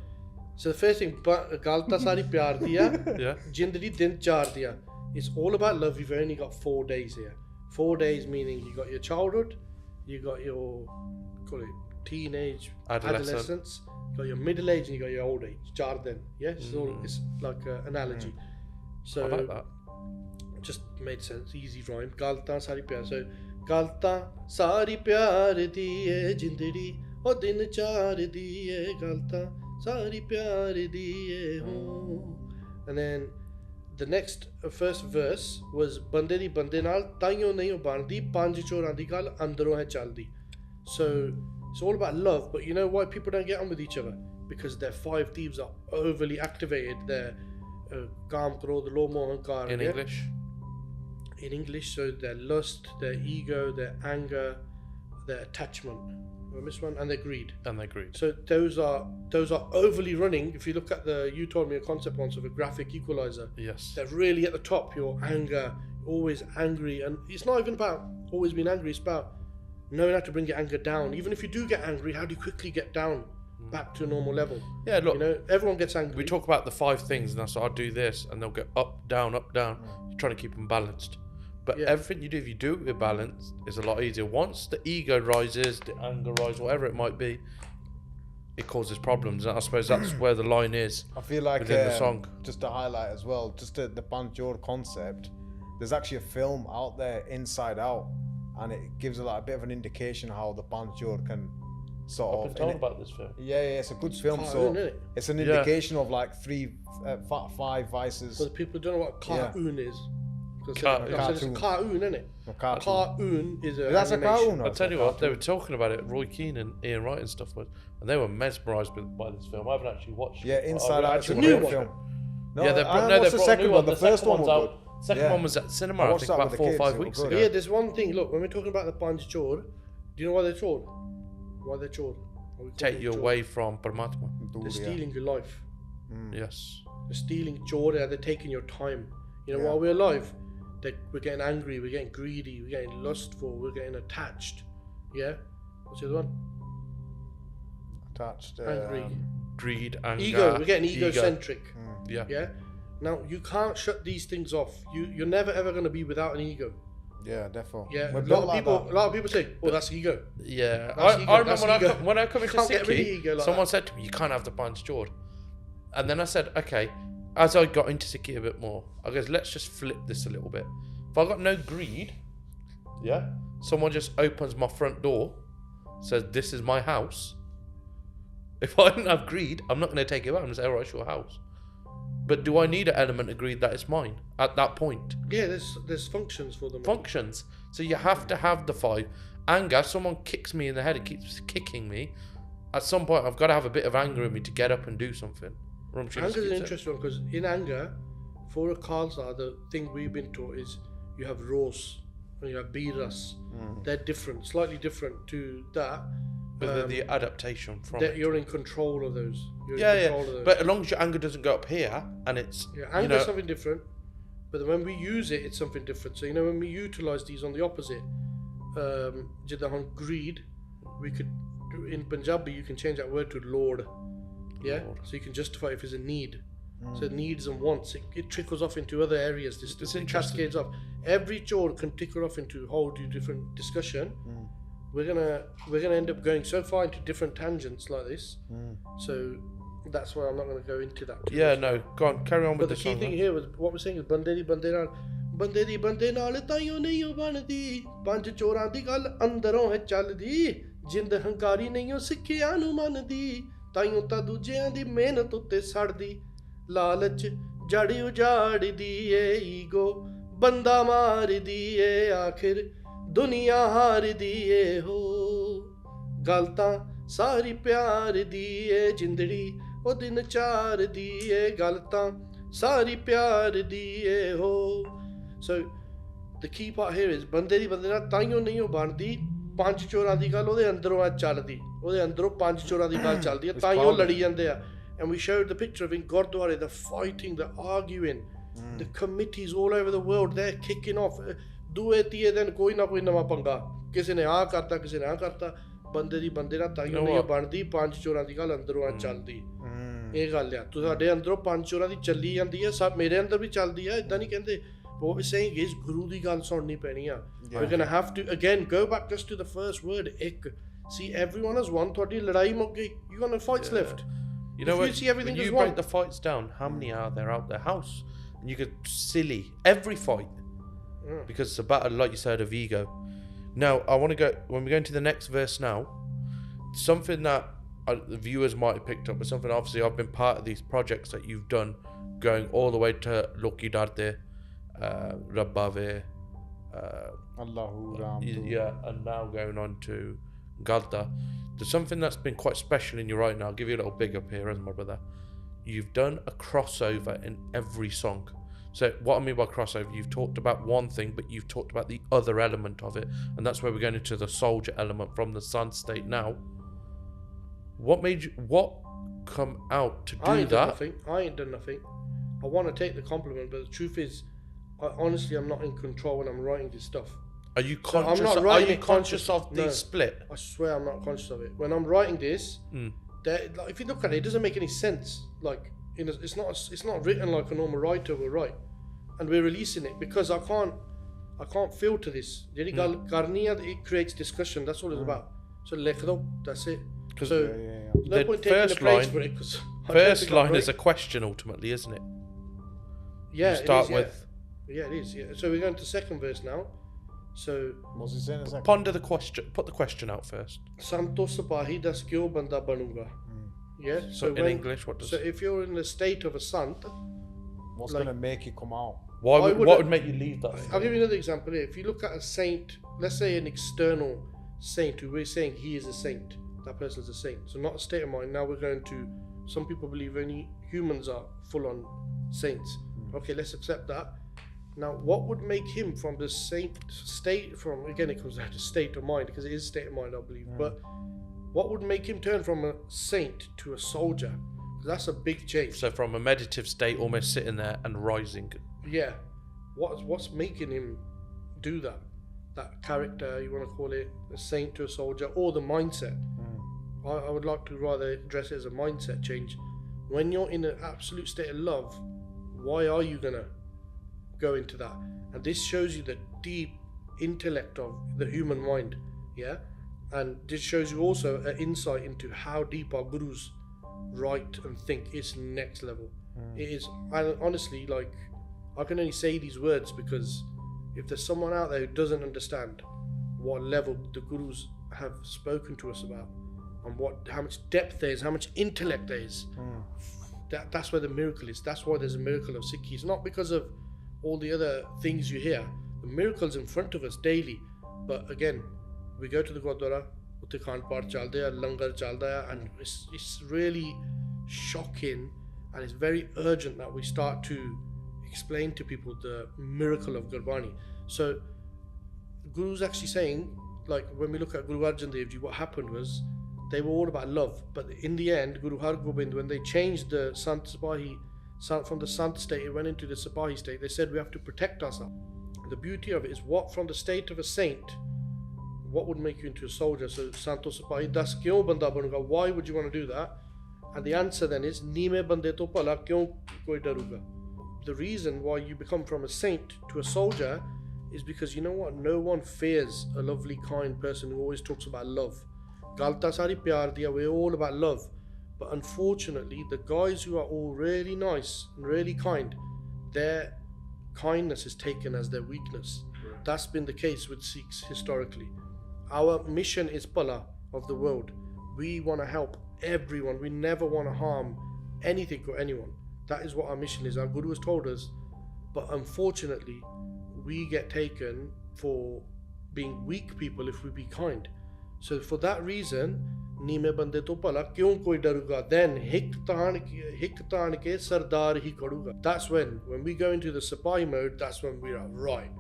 So the first thing, Gal Taa sari pyar diya, yeah. Jindagi din char diya. It's all about love. You've only got 4 days here. 4 days meaning you got your childhood, you got your teenage, adolescence, you got your middle age, and you got your old age. Char din. Yeah, it's like an analogy. So I like that. Just made sense. Easy rhyme. Gal Taa sari pyar. So Gal Taa sari pyar diye jindagi o din char diye Gal Taa sari pyar diye ho. And then the next first verse was Bande di bande naal taiyo nahi bandi panj choran di gal andro hai chaldi. So it's all about love, but you know why people don't get on with each other? Because their 5 thieves are overly activated. Their kaam krodh lo mohankar in English. In English, so their lust, their ego, their anger, their attachment. I missed one, and their greed. So those are overly running. If you look at you told me a concept once of a graphic equalizer. Yes. They're really at the top. Your anger, always angry, and it's not even about always being angry. It's about knowing how to bring your anger down. Even if you do get angry, how do you quickly get down back to a normal level? Yeah, look. You know, everyone gets angry. We talk about the 5 things, and that's I'll do this, and they'll go up, down, up, down. You're trying to keep them balanced. But everything you do, if you do it with balance, is a lot easier. Once the ego rises, the anger rises, whatever it might be, it causes problems. And I suppose that's where the line is. I feel like within the song. Just to highlight as well, just the Banjor concept. There's actually a film out there, Inside Out, and it gives a bit of an indication how the Banjor can sort of. I've been told about this film. Yeah, it's a good film. So it's an indication of like 5 vices. For the people who don't know what cartoon is. Cartoon. It's a cartoon, isn't it? Cartoon is a. That's animation. a cartoon. I'll tell you what, they were talking about it. Roy Keane and Ian Wright and stuff, and they were mesmerised by this film. I haven't actually watched it. Yeah, Inside Out. It's a new one. No, yeah, they brought a second new one. The first one was out. good. Second one was at cinema, I think, about 4 or 5 weeks ago. Yeah, there's one thing. Look, when we're talking about the Panj Chor, do you know why they're chor? Why they're chor? Take you away from Paramatma. They're stealing your life. Yes. They're stealing chor. They're taking your time. You know, while we're alive, we're getting angry, we're getting greedy, we're getting lustful, we're getting attached. Yeah? What's the other one? Attached. Angry. Greed, anger. Ego. We're getting egocentric. Yeah. Yeah? Now, you can't shut these things off. You're never ever going to be without an ego. Yeah, definitely. Yeah, a lot of people say, "Oh, that's ego." Yeah, that's I remember when I come into Sikhi, like someone said to me, "You can't have the Panj Chor," and then I said, "Okay." As I got into Sikhi a bit more, I goes, "Let's just flip this a little bit. If I got no greed, someone just opens my front door, says this is my house. If I didn't have greed, I'm not going to take it out and say, all right, it's your house. But do I need an element of greed that it's mine at that point? Yeah, there's functions for them. Functions. So you have to have the 5. Anger, if someone kicks me in the head, it keeps kicking me. At some point, I've got to have a bit of anger in me to get up and do something. Anger is an interesting one because in anger, for a Khalsa, the thing we've been taught is you have Ros and you have Biras. They're different, slightly different to that. But the adaptation from that it. You're in control of those. Of those. But as long as your anger doesn't go up here and it's... Yeah, anger is something different. But when we use it, it's something different. So, when we utilize these on the opposite, greed, we could, in Punjabi, you can change that word to Lord. Yeah? Lord. So you can justify if it's a need. So needs and wants, it trickles off into other areas. This cascades off. every chore can ticker off into a whole different discussion. We're gonna end up going so far into different tangents like this. So that's why I'm not gonna go into that. Yeah, no, go on, carry on with the key thing here was what we're saying is bande di bande naal taiyoo nahi banadi panj choran di gall andaron hai chaldi jind hankari nahi sikhiyan nu manadi taiyoo ta dujਿਆਂ ਦੀ ਮਿਹਨਤ ਉੱਤੇ ਸੜਦੀ ਲਾਲਚ ਜੜੀ ਉਜਾੜਦੀ ਏ ego ਬੰਦਾ ਮਾਰਦੀ ਏ ਆਖਿਰ ਦੁਨੀਆ ਹਾਰਦੀ ਏ ਹੋ ਗੱਲ ਤਾਂ ਸਾਰੀ ਪਿਆਰ ਦੀ ਏ ਜਿੰਦੜੀ ਉਹ ਦਿਨ ਚਾਰ ਦੀ ਏ ਗੱਲ ਤਾਂ ਸਾਰੀ ਪਿਆਰ ਦੀ ਏ ਹੋ So the key part here is ਬੰਦੇ ਦੀ ਬੰਦੇ ਨਾਲ ਤਾਈਓ ਨਹੀਂ ਉਹ ਬਣਦੀ ਪੰਜ ਚੋਰਾਂ ਦੀ ਗੱਲ ਉਹਦੇ ਅੰਦਰੋਂ ਆ ਚੱਲਦੀ ਉਹਦੇ ਅੰਦਰੋਂ ਪੰਜ ਚੋਰਾਂ ਦੀ ਗੱਲ ਚੱਲਦੀ ਆ ਤਾਈਓ ਲੜੀ ਜਾਂਦੇ ਆ and we showed the picture of in Gurdwara the fighting the arguing the committees all over the world they're kicking off ਦੂਏ ਤੀਏ ਦਿਨ ਕੋਈ ਨਾ ਕੋਈ ਨਵਾਂ ਪੰਗਾ ਕਿਸੇ ਨੇ ਆ ਕਰਤਾ ਕਿਸੇ ਨੇ ਆ ਕਰਤਾ ਬੰਦੇ ਦੀ ਬੰਦੇ ਨਾਲ ਤਾਈਓ ਨਹੀਂ ਬਣਦੀ ਪੰਜ ਚੋਰਾਂ ਦੀ ਗੱਲ ਅੰਦਰੋਂ ਆ ਚੱਲਦੀ ਇਹ ਗੱਲ ਆ ਤੁਹਾਡੇ ਅੰਦਰੋਂ ਪੰਜ ਚੋਰਾਂ ਦੀ ਚੱਲੀ ਜਾਂਦੀ ਆ ਸਭ ਮੇਰੇ ਅੰਦਰ ਵੀ ਚੱਲਦੀ ਆ ਇਦਾਂ ਨਹੀਂ ਕਹਿੰਦੇ what we're saying is guru di gal sunni peni a we're going to have to again go back just to the first word ik see everyone has won thodi ladai muk gayi you got no fights left you know what, when you break the fights down how many are there out there house and you could silly every fight because it's a battle like you said of ego now I want to go when we go into the next verse now something that the viewers might have picked up but something obviously I've been part of these projects that you've done going all the way to Loki Darte Rabbave Allahu Ram and now going on to Gal Taa. There's something that's been quite special in you right now. I'll give you a little big up here, as my brother. You've done a crossover in every song. So what I mean by crossover, you've talked about one thing but you've talked about the other element of it, and that's where we're going into the soldier element from the sun state now. What come out to do that? I ain't done nothing. I want to take the compliment but the truth is honestly I'm not in control when I'm writing this stuff. Are you conscious of the split? I swear I'm not conscious of it. When I'm writing this like, if you look at it it doesn't make any sense like it's not written like a normal writer will write and we're releasing it because I can't filter this ਜਿਹੜੀ ਗੱਲ ਕਰਨੀ ਆ it creates discussion that's all it's about so ਲਿਖ ਦੋ that's it so no point taking the praise for it because first line is a question ultimately isn't it yeah you start with yeah it is yeah so we're going to second verse now so what's he saying exactly? Ponder the question put the question out first santo sipahi das kyo banda banunga yeah so in English what does so if you're in the state of a sant what's going to make you come out what would make you leave that I'll give you another example here if you look at a saint let's say an external saint who we're saying he is a saint that person's a saint so not a state of mind now we're going to some people believe only humans are full on saints okay let's accept that now what would make him from the saint state from again it comes down to state of mind because it is state of mind I believe but what would make him turn from a saint to a soldier that's a big change so from a meditative state almost sitting there and rising yeah what's making him do that character you want to call it a saint to a soldier or the mindset I would like to rather address it as a mindset change when you're in an absolute state of love why are you gonna go into that and this shows you the deep intellect of the human mind yeah and this shows you also an insight into how deep our gurus write and think it's next level it is and honestly like I can only say these words because if there's someone out there who doesn't understand what level the gurus have spoken to us about and how much depth there is how much intellect there is that's where the miracle is that's why there's a miracle of Sikhi it's not because of all the other things you hear the miracles in front of us daily but again we go to the Gurdwara utte khan path chalde hai langar chalda hai and it's really shocking and it's very urgent that we start to explain to people the miracle of Gurbani so Guru's actually saying like when we look at Guru Arjan Dev Ji what happened was they were all about love but in the end Guru Har Gobind when they changed the Sant Sipahi from the Sant state it went into the Sipahi state they said we have to protect ourselves the beauty of it is what from the state of a saint what would make you into a soldier so Santo Sipahi das kyo banda banuga why would you want to do that and the answer then is neeme bande to pala kyon koi daruga the reason why you become from a saint to a soldier is because you know what? No one fears a lovely, kind person who always talks about love. Gal Taa sari pyar diya, we're all about love. But unfortunately, the guys who are all really nice and really kind, their kindness is taken as their weakness. That's been the case with Sikhs historically. Our mission is Pala of the world. We want to help everyone. We never want to harm anything or anyone. That is what our mission is. Our Guru has told us. But unfortunately, we get taken for being weak people if we be kind. So for that reason, Neeme bande to pala kyun koi daruga? Then hik taan ke sardar hi karuga. That's when we go into the Sipahi mode, that's when we are right.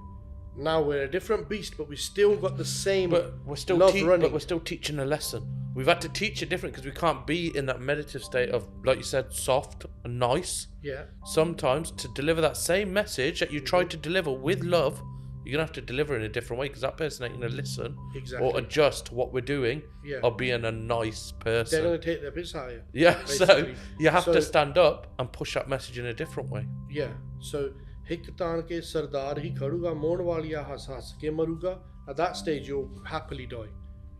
Now we're a different beast, but we still got the same but we're still love running. But we're still teaching a lesson. We've had to teach it different because we can't be in that meditative state of, like you said, soft and nice. Yeah. Sometimes to deliver that same message that you tried to deliver with love, you're going to have to deliver in a different way because that person ain't going to listen or adjust to what we're doing or being a nice person. They're going to take their piss out of you. Yeah, basically. So you have to stand up and push that message in a different way. Yeah, so hik taan ke sardar hi khaduga, Mohanwalia has ke maruga. At that stage, you'll happily die.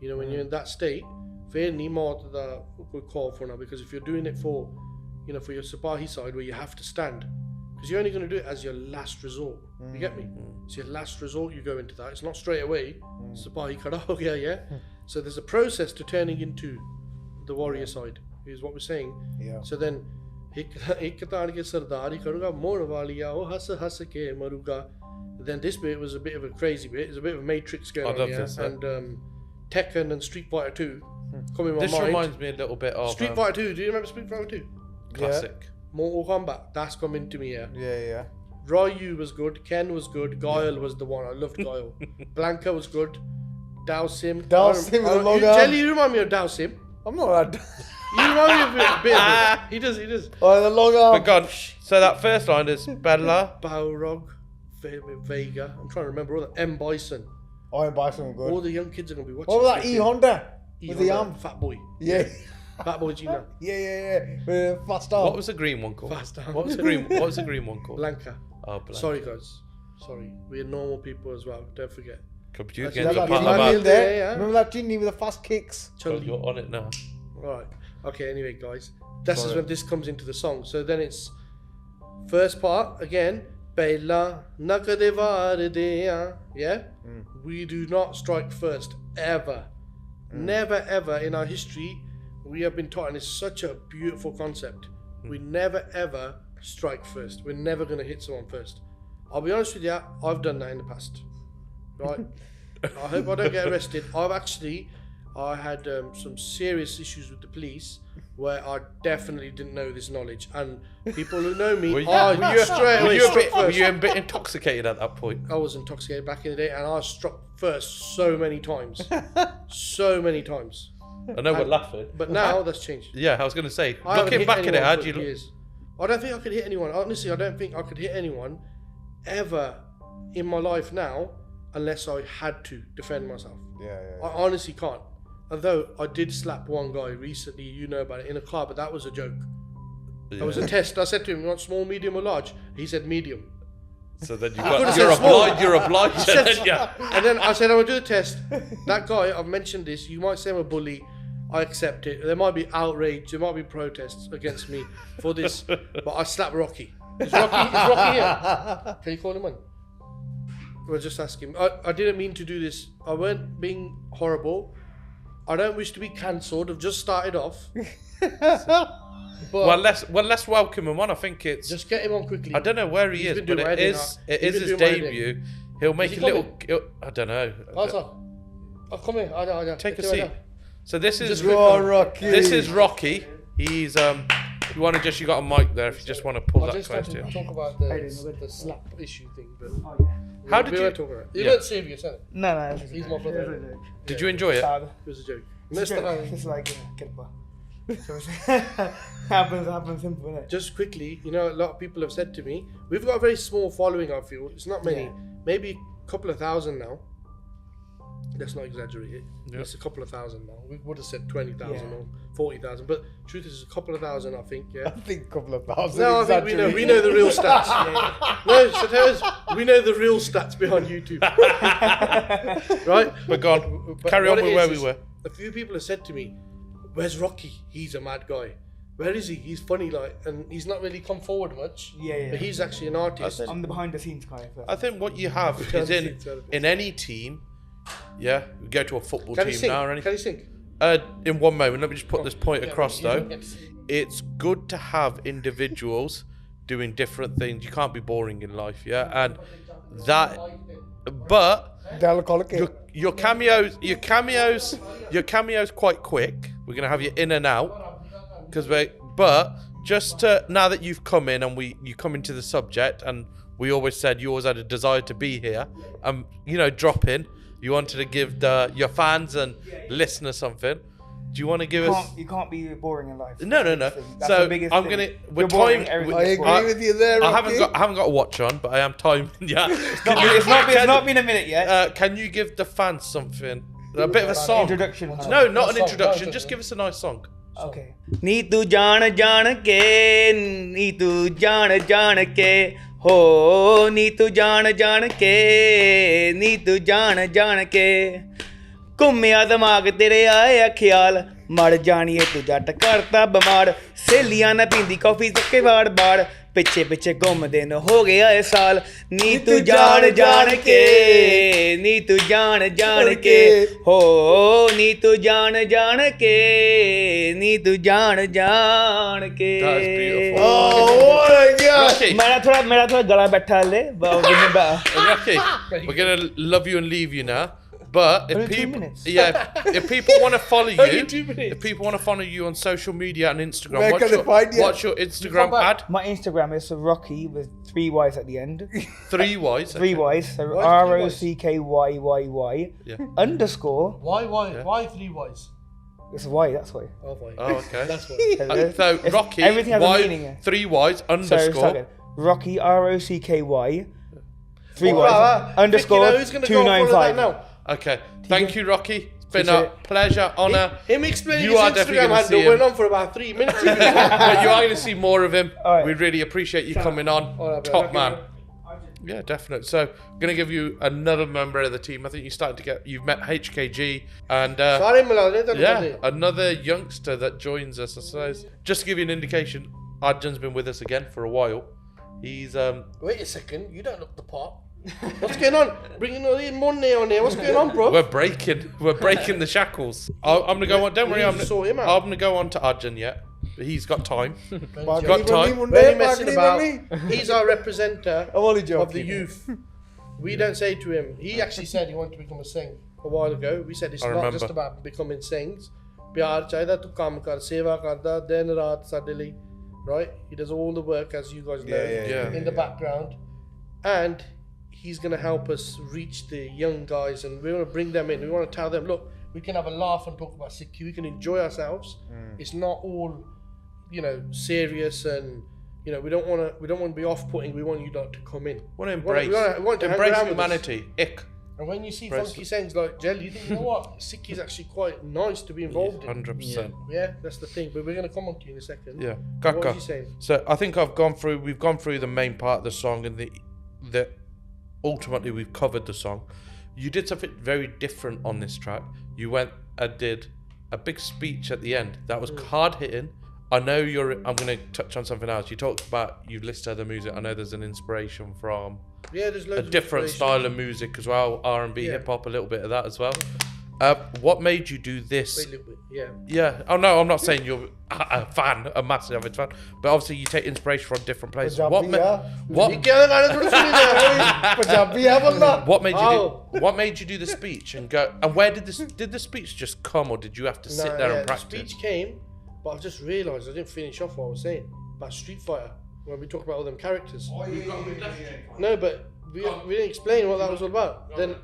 You know, when you're in that state, fair ni maut da koi call for now, because if you're doing it for, you know, for your Sipahi side where you have to stand, because you're only going to do it as your last resort. You get me? It's your last resort. You go into that. It's not straight away. Sipahi khada ho gaya, yeah. So there's a process to turning into the warrior side. Is what we're saying. Yeah. So then, ek taan ke sardar hi karuga, Mohanwalia oh has ke maruga. Then this bit was a bit of a crazy bit. There's a bit of a Matrix going on here, and Tekken and Street Fighter 2 come in my mind. This reminds me a little bit of Street Fighter 2. Do you remember Street Fighter 2? classic. Mortal Kombat. That's come into me here. Yeah. Ryu was good. Ken was good. Guile was the one. I loved Guile. Blanca was good. Dao Sim. Dao Sim with a long arm. Jelly, you remind me of Dao Sim. I'm not that. You remind me of a bit of it. He does. Oh, the long arm. But God, so that first line is Bella, Balrog, Vega. I'm trying to remember all that. M. Bison. Oh, M. Bison was good. All the young kids are going to be watching. What was that? E. Honda? With the arm? Fat Boy. Yeah. Fat Boy Gina. Yeah. Fast arm. what was the green one called? Fast arm. What was the green one called? Blanca. Oh, Blanca. Sorry, guys. Sorry. We're normal people as well. Don't forget. Computer That's games that are part Manny of there, yeah. Remember that genie with the fast kicks? God, you're on it now. Right. Okay, anyway, guys. This is when this comes into the song. So then it's first part again. Bella nakadevar deya. Yeah? We do not strike first. Ever. Never ever in our history we have been taught, and it's such a beautiful concept. We never ever strike first. We're never going to hit someone first. I'll be honest with you, I've done that in the past. Right? I hope I don't get arrested. I had some serious issues with the police where I definitely didn't know this knowledge, and people who know me, Were you a bit intoxicated at that point? I was intoxicated back in the day, and I struck first so many times. So many times. I know we're laughing. But now that's changed. Yeah, I was going to say, I haven't looking hit back at it, anyone how for do you look? years. I don't think I could hit anyone. Honestly, I don't think I could hit anyone ever in my life now unless I had to defend myself. Yeah. I honestly can't. Although I did slap one guy recently, you know about it, in a car, but that was a joke. Yeah. That was a test. I said to him, you want small, medium or large? He said medium. So then you're obliged. And then I said, I'm going to do the test. That guy, I've mentioned this, you might say I'm a bully. I accept it. There might be outrage, there might be protests against me for this, but I slapped Rocky. Is Rocky here? Can you call him in? We'll just ask him. I didn't mean to do this. I weren't being horrible. I don't wish to be cancelled. I've just started off. Well, let's welcome him on. I think it's... Just get him on quickly. I don't know where he is, but it is his debut. He'll make a little... I don't know. I'll come here. I Take a seat. So this is Rocky. This is Rocky. He's you want to just, you got a mic there if you just want to pull that close to you. Talk about the slap issue thing, but how did you? You don't see him, you said it. No. He's my brother. Did you enjoy it? It was a joke. It's like Kirpa. happens simple, innit? Just quickly, you know, a lot of people have said to me, we've got a very small following. I feel it's not many, maybe a couple of thousand now. Let's not exaggerate it. Yeah. It's a couple of thousand now. We would have said 20,000 Yeah. or 40,000, but truth is, a couple of thousand, I think. I Yeah. think a couple of thousand. No, I think we know the real stats. No, so tell us, we know the real stats behind YouTube, right? But go on. But Carry on what with it where is we were. A few people have said to me, "Where's Rocky? He's a mad guy. Where is he? He's funny, like, and he's not really come forward much. Yeah. But he's actually an artist. I'm the behind the scenes guy. I think what you have is in any team. Yeah, we go to a football Can he team sing? now or anything. Can he sing? In one moment, let me just put this point across you don't though. get to sing. It's good to have individuals doing different things. You can't be boring in life, yeah, and that. But your cameos quite quick. We're gonna have you in and out but just to, now that you've come in and you come into the subject, and we always said you always had a desire to be here, drop in. You wanted to give your fans and listeners something. Do you want to give us? You can't be boring in life. No. That's So the biggest I'm thing. gonna. We're You're boring time. everything. I agree with you there, I Rocky. haven't got a watch on, but I am timing. Yeah. It's not been a minute yet. Can you give the fans something? A bit of a song. Introduction. No, not an song, introduction. no, Just no. give us a nice song. Okay. नी तू जान जान के नी तू जान जान के हो नी तू जान जान के नी तू जान जान के घूमिया दिमाग तेरे आया ख्याल मर जानिए तू जट करता बीमार सहेलियां ना पींदी कॉफी तके बाड़ बाड़ पिछे पिछे घूमदे न हो गया ए साल नी तू जान जान के नी तू जान जान के हो नी तू जान जान के नी तू जान जान के That is beautiful. Oh my God! Rocky, मेरा थोड़ा गला बैठा ले Rocky, we're gonna love you and leave you now. But if Only 2 people, minutes. if people want to follow Only you, 2 minutes. if people want to follow you on social media and Instagram, Where can they find you? what's your Instagram back. ad? My Instagram is Rocky with 3 Y's at the end. 3 Y's. 3 Y's. So Why is 3 Ys? ROCKYYY Yeah. underscore. Why 3 Ys? It's Y, that's why. Oh, why? Oh, okay. That's why. So It's- Rocky, everything has a Y, meaning. 3 Y's So start underscore. again. Rocky ROCKY 3 Wow, Y's underscore who's gonna go and follow that 295. now? Okay. Thank you, Rocky. It's been Appreciate a it. pleasure, honour. Him explaining You his are definitely Instagram gonna see handle him. went on for about 3 minutes. But you are going to see more of him. All right. We really appreciate you coming on. All right, bro. Top Okay, man. bro. Yeah, definitely. So, I'm going to give you another member of the team. I think you've met HKG and Sorry, Malal. yeah, another youngster that joins us, I suppose. Just to give you an indication, Arjun's been with us again for a while. He's Wait a second. You don't look the part. What's going on? Bringing all the money on here. What's going on, bro? we're breaking the shackles. I'm gonna go on. Don't worry, I'm Sort him out. gonna go on to Arjun yet. He's got time. Got time. When you're messing about, he's our representative I'm only of joking. the youth. We don't say to him. He actually said he wanted to become a Singh a while ago. We said it's I not remember. just about becoming Singhs. Pyar chahiਦਾ ਤੂੰ ਕੰਮ ਕਰ ਸੇਵਾ ਕਰਦਾ ਦਿਨ ਰਾਤ ਸਾਡੇ ਲਈ, right? He does all the work, as you guys know, yeah. in the background, and he's going to help us reach the young guys, and we want to bring them in. We want to tell them, look, we can have a laugh and talk about Sikhi. We can enjoy ourselves. It's not all, serious, and we don't want to be off-putting. We want you lot to come in. Want to embrace, we want to hang embrace around with us. humanity. Ick. And when you see Embrace funky it. sayings like Jel, you think, you know what, Sikhi is actually quite nice to be involved in. 100%. Yeah, that's the thing. But we're going to come on to you in a second. Yeah. What was Kaka. you saying? So I think we've gone through the main part of the song, and the ultimately we've covered the song. You did something very different on this track. You went and did a big speech at the end. That was hard hitting. I know I'm going to touch on something else. You talked about, you've listened to other music. I know there's an inspiration from Yeah, there's a loads different of style of music as well. R&B, Yeah. hip hop, a little bit of that as well. What made you do this? Wait a little bit. Yeah. Yeah. Oh no, I'm not saying you're a fan, a massive avid fan, but obviously you take inspiration from different places. What made what made you do the speech and go? And where did the speech just come, or did you have to sit there and The practice? speech came, but I just realised I didn't finish off what I was saying about Street Fighter when we talked about all them characters. No, but we didn't explain what that was all about. Then,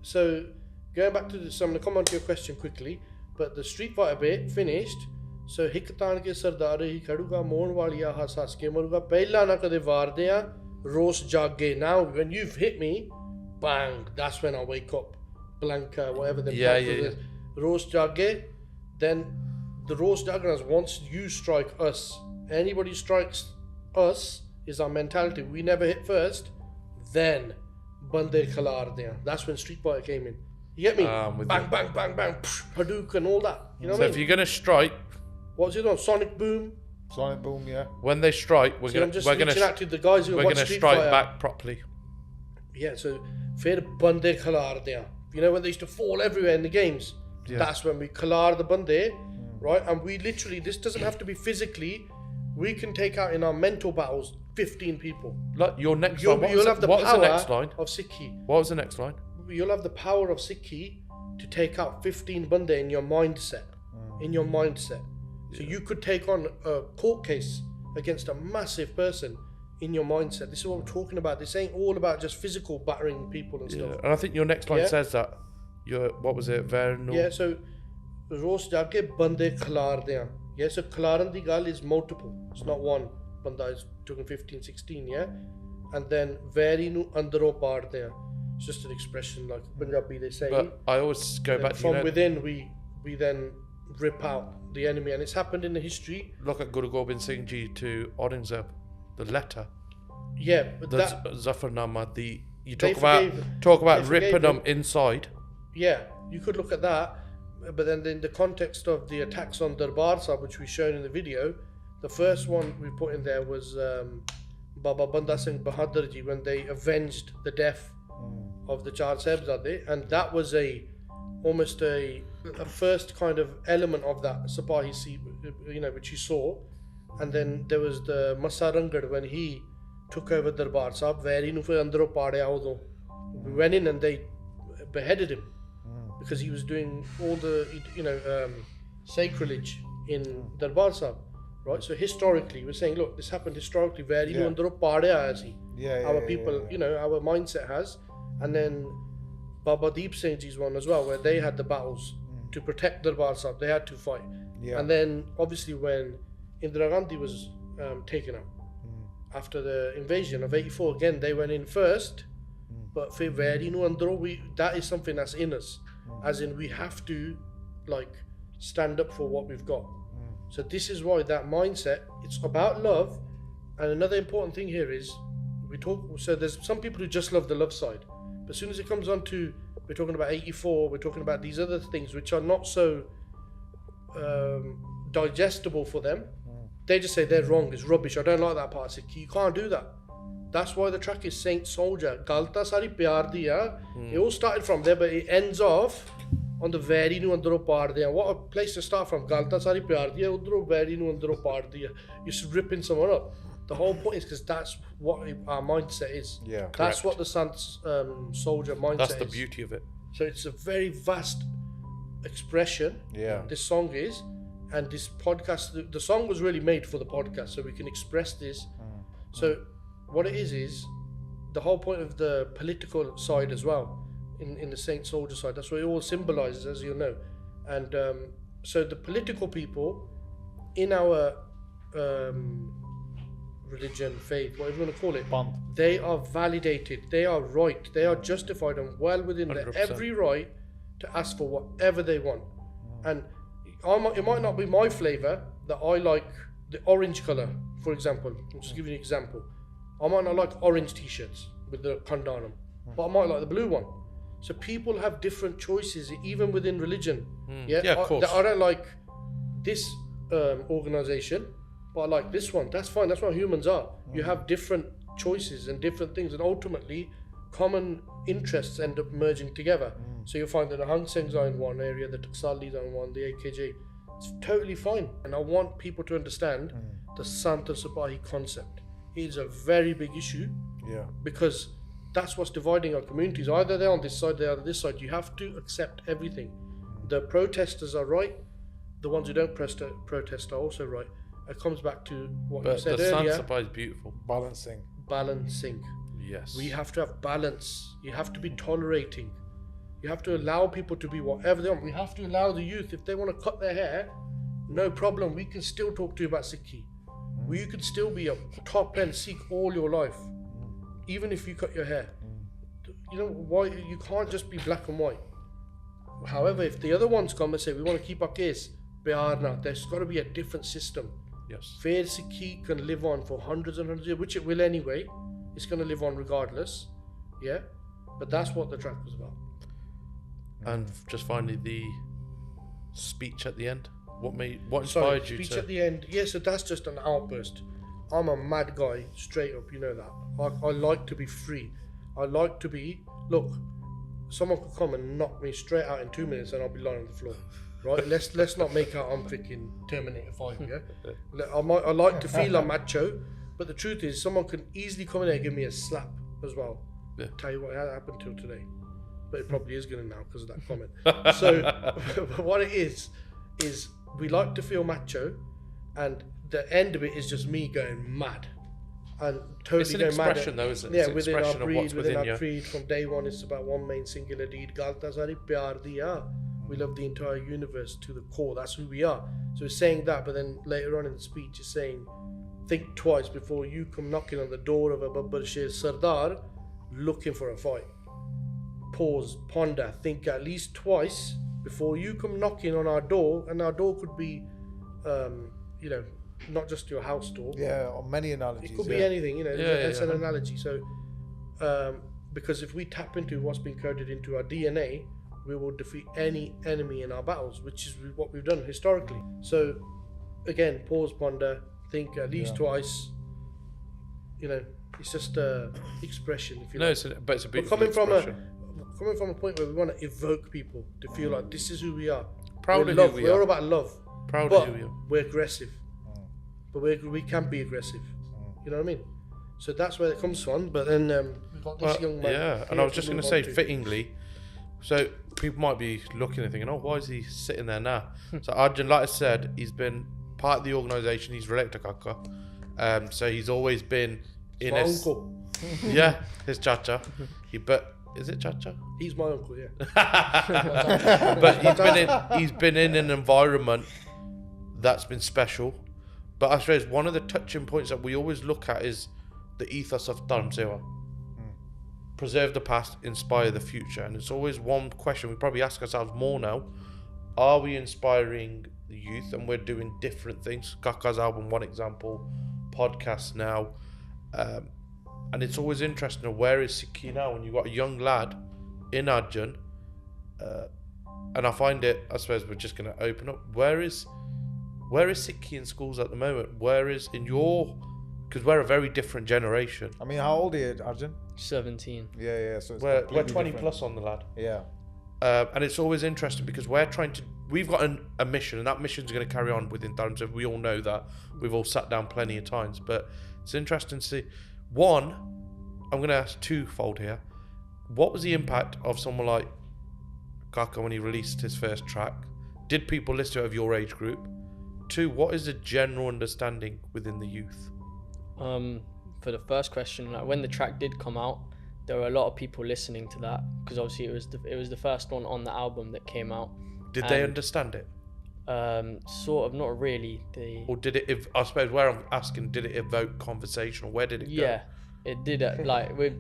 so going back to I'm going to come on to your question quickly, but the Street Fighter bit finished. So Hikatan ke sardar hi khaduga Mohanwalia has ke maruga pehla na kade vardeya ros jage. Now when you've hit me, bang, that's when I wake up. Blanca, whatever the yeah. roast jage, then the roast jagras, once you strike us, anybody strikes us is our mentality. We never hit first, then bande khalar de. That's when Street Fighter came in. You get me? Bang, bang, bang, bang, psh, Hadouken and all that. You know what I mean? So if you're gonna strike, what's it on? Sonic Boom. Sonic Boom, yeah. When they strike, we're gonna the guys who watch Street strike Fighter. back properly. Yeah, so fair bande khalar de. You know when they used to fall everywhere in the games? Yeah. That's when we khalar the bande, right? And we literally, this doesn't have to be physically. We can take out in our mental battles 15 people. Like your next line. You'll have the power the next line? of Sikhi. What was the next line? You'll have the power of Sikhi to take out 15 bande in your mindset. In your mindset. So you could take on a court case against a massive person in your mindset. This is what we're talking about. This ain't all about just physical battering people and stuff. And I think your next line says that. What was it? Yeah, so roast jage bande khalar de. Yeah, so khalaran di gal is multiple. It's not one banda is talking 15, 16, yeah? And then veri nu andaro paar de. It's just an expression like Punjabi they say. But I always go back to from within we then rip out the enemy, and it's happened in the history. Look at Guru Gobind Singh Ji to Aurangzeb, the letter. Yeah, but the that Zafarnama, you talk about ripping them inside. Yeah, you could look at that, but then in the context of the attacks on Darbar Sahib, which we shown in the video, the first one we put in there was Baba Banda Singh Bahadur Ji, when they avenged the death of the Char Sahibzade, and that was almost a first kind of element of that Sipahi Seat, which you saw. And then there was the Masarangad when he took over Darbar Sahib, very nu fir andaro paadya udo. We went in and they beheaded him because he was doing all the sacrilege in Darbar Sahib, right? So historically we're saying, look, this happened historically, very nu andaro paadya hai si. Our people, our mindset has. And then Baba Deep Singh Ji's one as well, where they had the battles to protect Darbar Sahib, they had to fight. And then obviously when Indira Gandhi was taken out after the invasion of 84, again they went in first, but for very nu andro, that is something that's in us, as in we have to stand up for what we've got. So this is why that mindset, it's about love. And another important thing here is so there's some people who just love the love side, but as soon as it comes on to, we're talking about 84, we're talking about these other things which are not so digestible for them, they just say they're wrong, it's rubbish, I don't like that part. You can't do that. That's why the track is Saint Soldier Gal Taa sari pyar diya. It all started from there, but it ends off on the very nu andaro paar diya. What a place to start from. Gal Taa sari pyar diya, udro very nu andaro paar diya. You're just ripping someone up. The whole point is because that's what our mindset is. Yeah, that's what the Saint Soldier mindset is. That's the beauty of it. So it's a very vast expression. Yeah. This song is, and this podcast, the song was really made for the podcast, so we can express this. So what it is the whole point of the political side as well, in the Saint Soldier side. That's what it all symbolizes, as you know. And so the political people in our religion, faith, whatever you want to call it, they are validated, they are right, they are justified and well within their every right to ask for whatever they want. And it might not be my flavour that I like the orange colour, for example. I'll just give you an example. I might not like orange t-shirts with the kandanam, but I might like the blue one. So people have different choices even within religion. Yeah, of course. I don't like this organisation, but I like this one. That's fine. That's what humans are. You have different choices and different things, and ultimately common interests end up merging together. So you'll find that the Hang Sengs are in one area, the Taksalis are in one, the AKJ. It's totally fine. And I want people to understand the Santa Sipahi concept. It is a very big issue. Yeah. Because that's what's dividing our communities. Either they're on this side, they're on this side. You have to accept everything. The protesters are right. The ones who don't protest are also right. It comes back to what you said earlier. The Santa Sipahi is beautiful. Balancing. Yes. We have to have balance. You have to be tolerating. You have to allow people to be whatever they want. We have to allow the youth, if they want to cut their hair, no problem. We can still talk to you about Sikhi. You could still be a top end Sikh all your life, even if you cut your hair. You know why? You can't just be black and white. However, if the other ones come and say we want to keep our case, there's got to be a different system. Yes. Fair Sikhi can live on for hundreds and hundreds of years, which it will anyway. It's going to live on regardless. Yeah, but that's what the track was about. And just finally, the speech at the end. What inspired you speech to? At the end. Yeah, so that's just an outburst. I'm a mad guy, straight up. You know that. I like to be free. I like to be. Look, someone could come and knock me straight out in 2 minutes, and I'll be lying on the floor. Right? Let's not make out I'm freaking Terminator 5. Yeah. I like to feel I'm macho, but the truth is, someone can easily come in there and give me a slap as well. Yeah. Tell you what happened till today, but it probably is going to now because of that comment. So, what it is we like to feel macho, and the end of it is just me going mad, and totally It's an going expression, mad. though, isn't it? Yeah, It's an within our expression of creed, what's within within our you. creed, from day one, it's about one main singular deed. Gal Taa sari pyar diya. We love the entire universe to the core. That's who we are. So it's saying that, but then later on in the speech, it's saying, think twice before you come knocking on the door of a Babbar Sher Sardar looking for a fight. Pause, ponder, think at least twice before you come knocking on our door, and our door could be, not just your house door. Yeah, or many analogies. It could be anything, it's an 100%. analogy. So, because if we tap into what's been coded into our DNA, we will defeat any enemy in our battles, which is what we've done historically. So, again, pause, ponder, think at least twice. It's just a expression, if you like. But it's a beautiful But expression. coming from a point where we want to evoke people to feel like this is who we are. Proud We're of love. who we We're are. all about love. Proud But of who we are. we're aggressive. But we can be aggressive. You know what I mean? So that's where it comes from. But then we've got this young man. Yeah, and here I was just going move to say, on to. fittingly, so people might be looking and thinking, oh, why is he sitting there now? So Arjun, like I said, he's been part of the organisation. He's related to Kaka. So he's always been in My a... uncle. Yeah, his chacha. But is it chacha? He's my uncle, yeah. But he's been in an environment that's been special. But I suppose one of the touching points that we always look at is the ethos of Dharam Seva. Preserve the past, inspire the future. And it's always one question we probably ask ourselves more now. Are we inspiring the youth? And we're doing different things. Kaka's album, one example. Podcasts now. And it's always interesting, where is Sikhi now? When you've got a young lad in Arjun, and I find it, I suppose we're just going to open up. Where is Sikhi in schools at the moment? Where is in your, because we're a very different generation. I mean, how old are you, Arjun? 17. Yeah. So it's We're completely 20 different. plus on the lad. Yeah. And it's always interesting because we've got a mission, and that mission's going to carry on within Dharam Seva. We all know that. We've all sat down plenty of times, but it's interesting to see. One, I'm going to ask twofold here. What was the impact of someone like Kaka when he released his first track? Did people listen to it of your age group? Two, what is the general understanding within the youth? For the first question, like when the track did come out, there were a lot of people listening to that because obviously it was the first one on the album that came out. Did they understand it? Sort of, not really. Or did it, I suppose where I'm asking, did it evoke conversation, or where did it go? Yeah, it did. Like with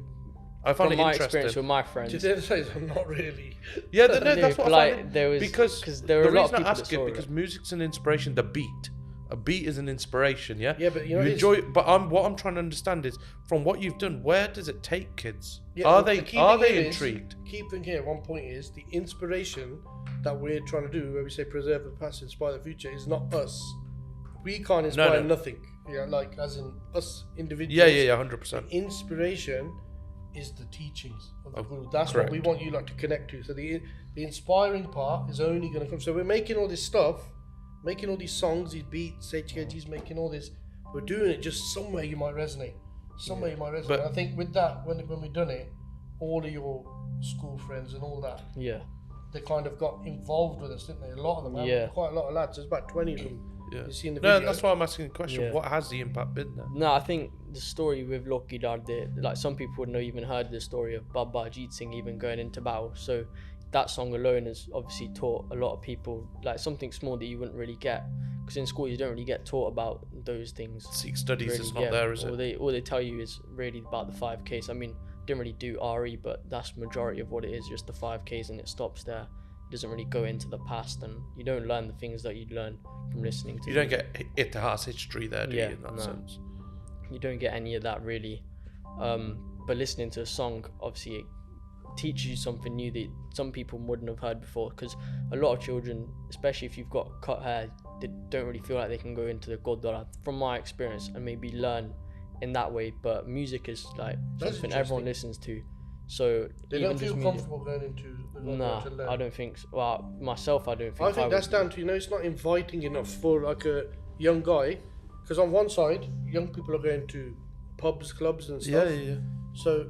I find from it my interesting. experience with my friends. Did they say so? Not really? Yeah, that's what I like, find. there was Because there were the a lot of reason I people that ask it saw because it. music's an inspiration. The beat, a beat is an inspiration. Yeah. Yeah, but you know, you it's- enjoy it. But what I'm trying to understand is from what you've done, where does it take kids? Yeah, are but they the key thing here is- intrigued? Key thing here, one point is the inspiration that we're trying to do, where we say preserve the past, inspire the future, is not us. We can't inspire no. nothing. Yeah, like as in us individuals. Yeah, 100%. Inspiration is the teachings of the Oh, Guru. That's correct. what we want you like to connect to. So the inspiring part is only going to come. So we're making all this stuff, making all these songs, these beats, HKG's making all this. We're doing it just somewhere you might resonate. Somewhere you might resonate. But- I think with that, when we've done it, all of your school friends and all that, Yeah. they kind of got involved with us, didn't they? A lot of them. Yeah. Quite a lot of lads. There's about 20 of them. Yeah. You've seen the No, video. that's why I'm asking the question. Yeah. What has the impact been there? No, I think the story with Loki Darde, like some people wouldn't have even heard the story of Baba Ajit Singh even going into battle. So that song alone has obviously taught a lot of people like something small that you wouldn't really get, because in school you don't really get taught about those things. Sikh studies, Really, it's not yeah. there, is all it? All they tell you is really about the 5Ks. I mean, didn't really do RE, but that's majority of what it is, just the 5Ks, and it stops there. doesn't really go into the past, and you don't learn the things that you'd learn from listening to. You don't get Itihad's history there, do you, in that no. sense? You don't get any of that really. But listening to a song, obviously, it teaches you something new that some people wouldn't have heard before. Because a lot of children, especially if you've got cut hair, they don't really feel like they can go into the Gurdwara, from my experience, and maybe learn in that way. But music is like something everyone listens to. So they don't feel comfortable going into the Nah, to learn. I don't think so. Well, myself, I don't think. I think that's down to, it's not inviting enough for like a young guy, because on one side, young people are going to pubs, clubs, and stuff. Yeah. So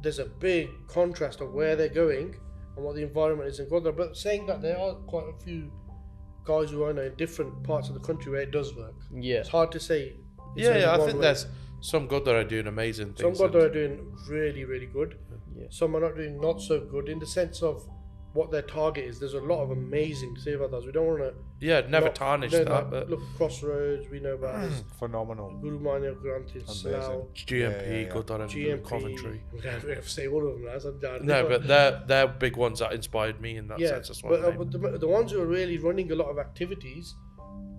there's a big contrast of where they're going and what the environment is in Gurdwara. But saying that, there are quite a few guys who I know in different parts of the country where it does work. Yeah. It's hard to say. I think there's some Gurdwara doing amazing things. Some Gurdwara are doing really, really good. Yeah. Some are not doing not so good in the sense of what their target is. There's a lot of amazing Sevadas. We don't want to. Never tarnish that. But look, Crossroads. We know about this. Phenomenal. Guru Manya Granted, Slough, GMP, Gurdwara, GMP, Coventry. We have to say all of them now. No, but they're big ones that inspired me in that sense. That's why. But the ones who are really running a lot of activities,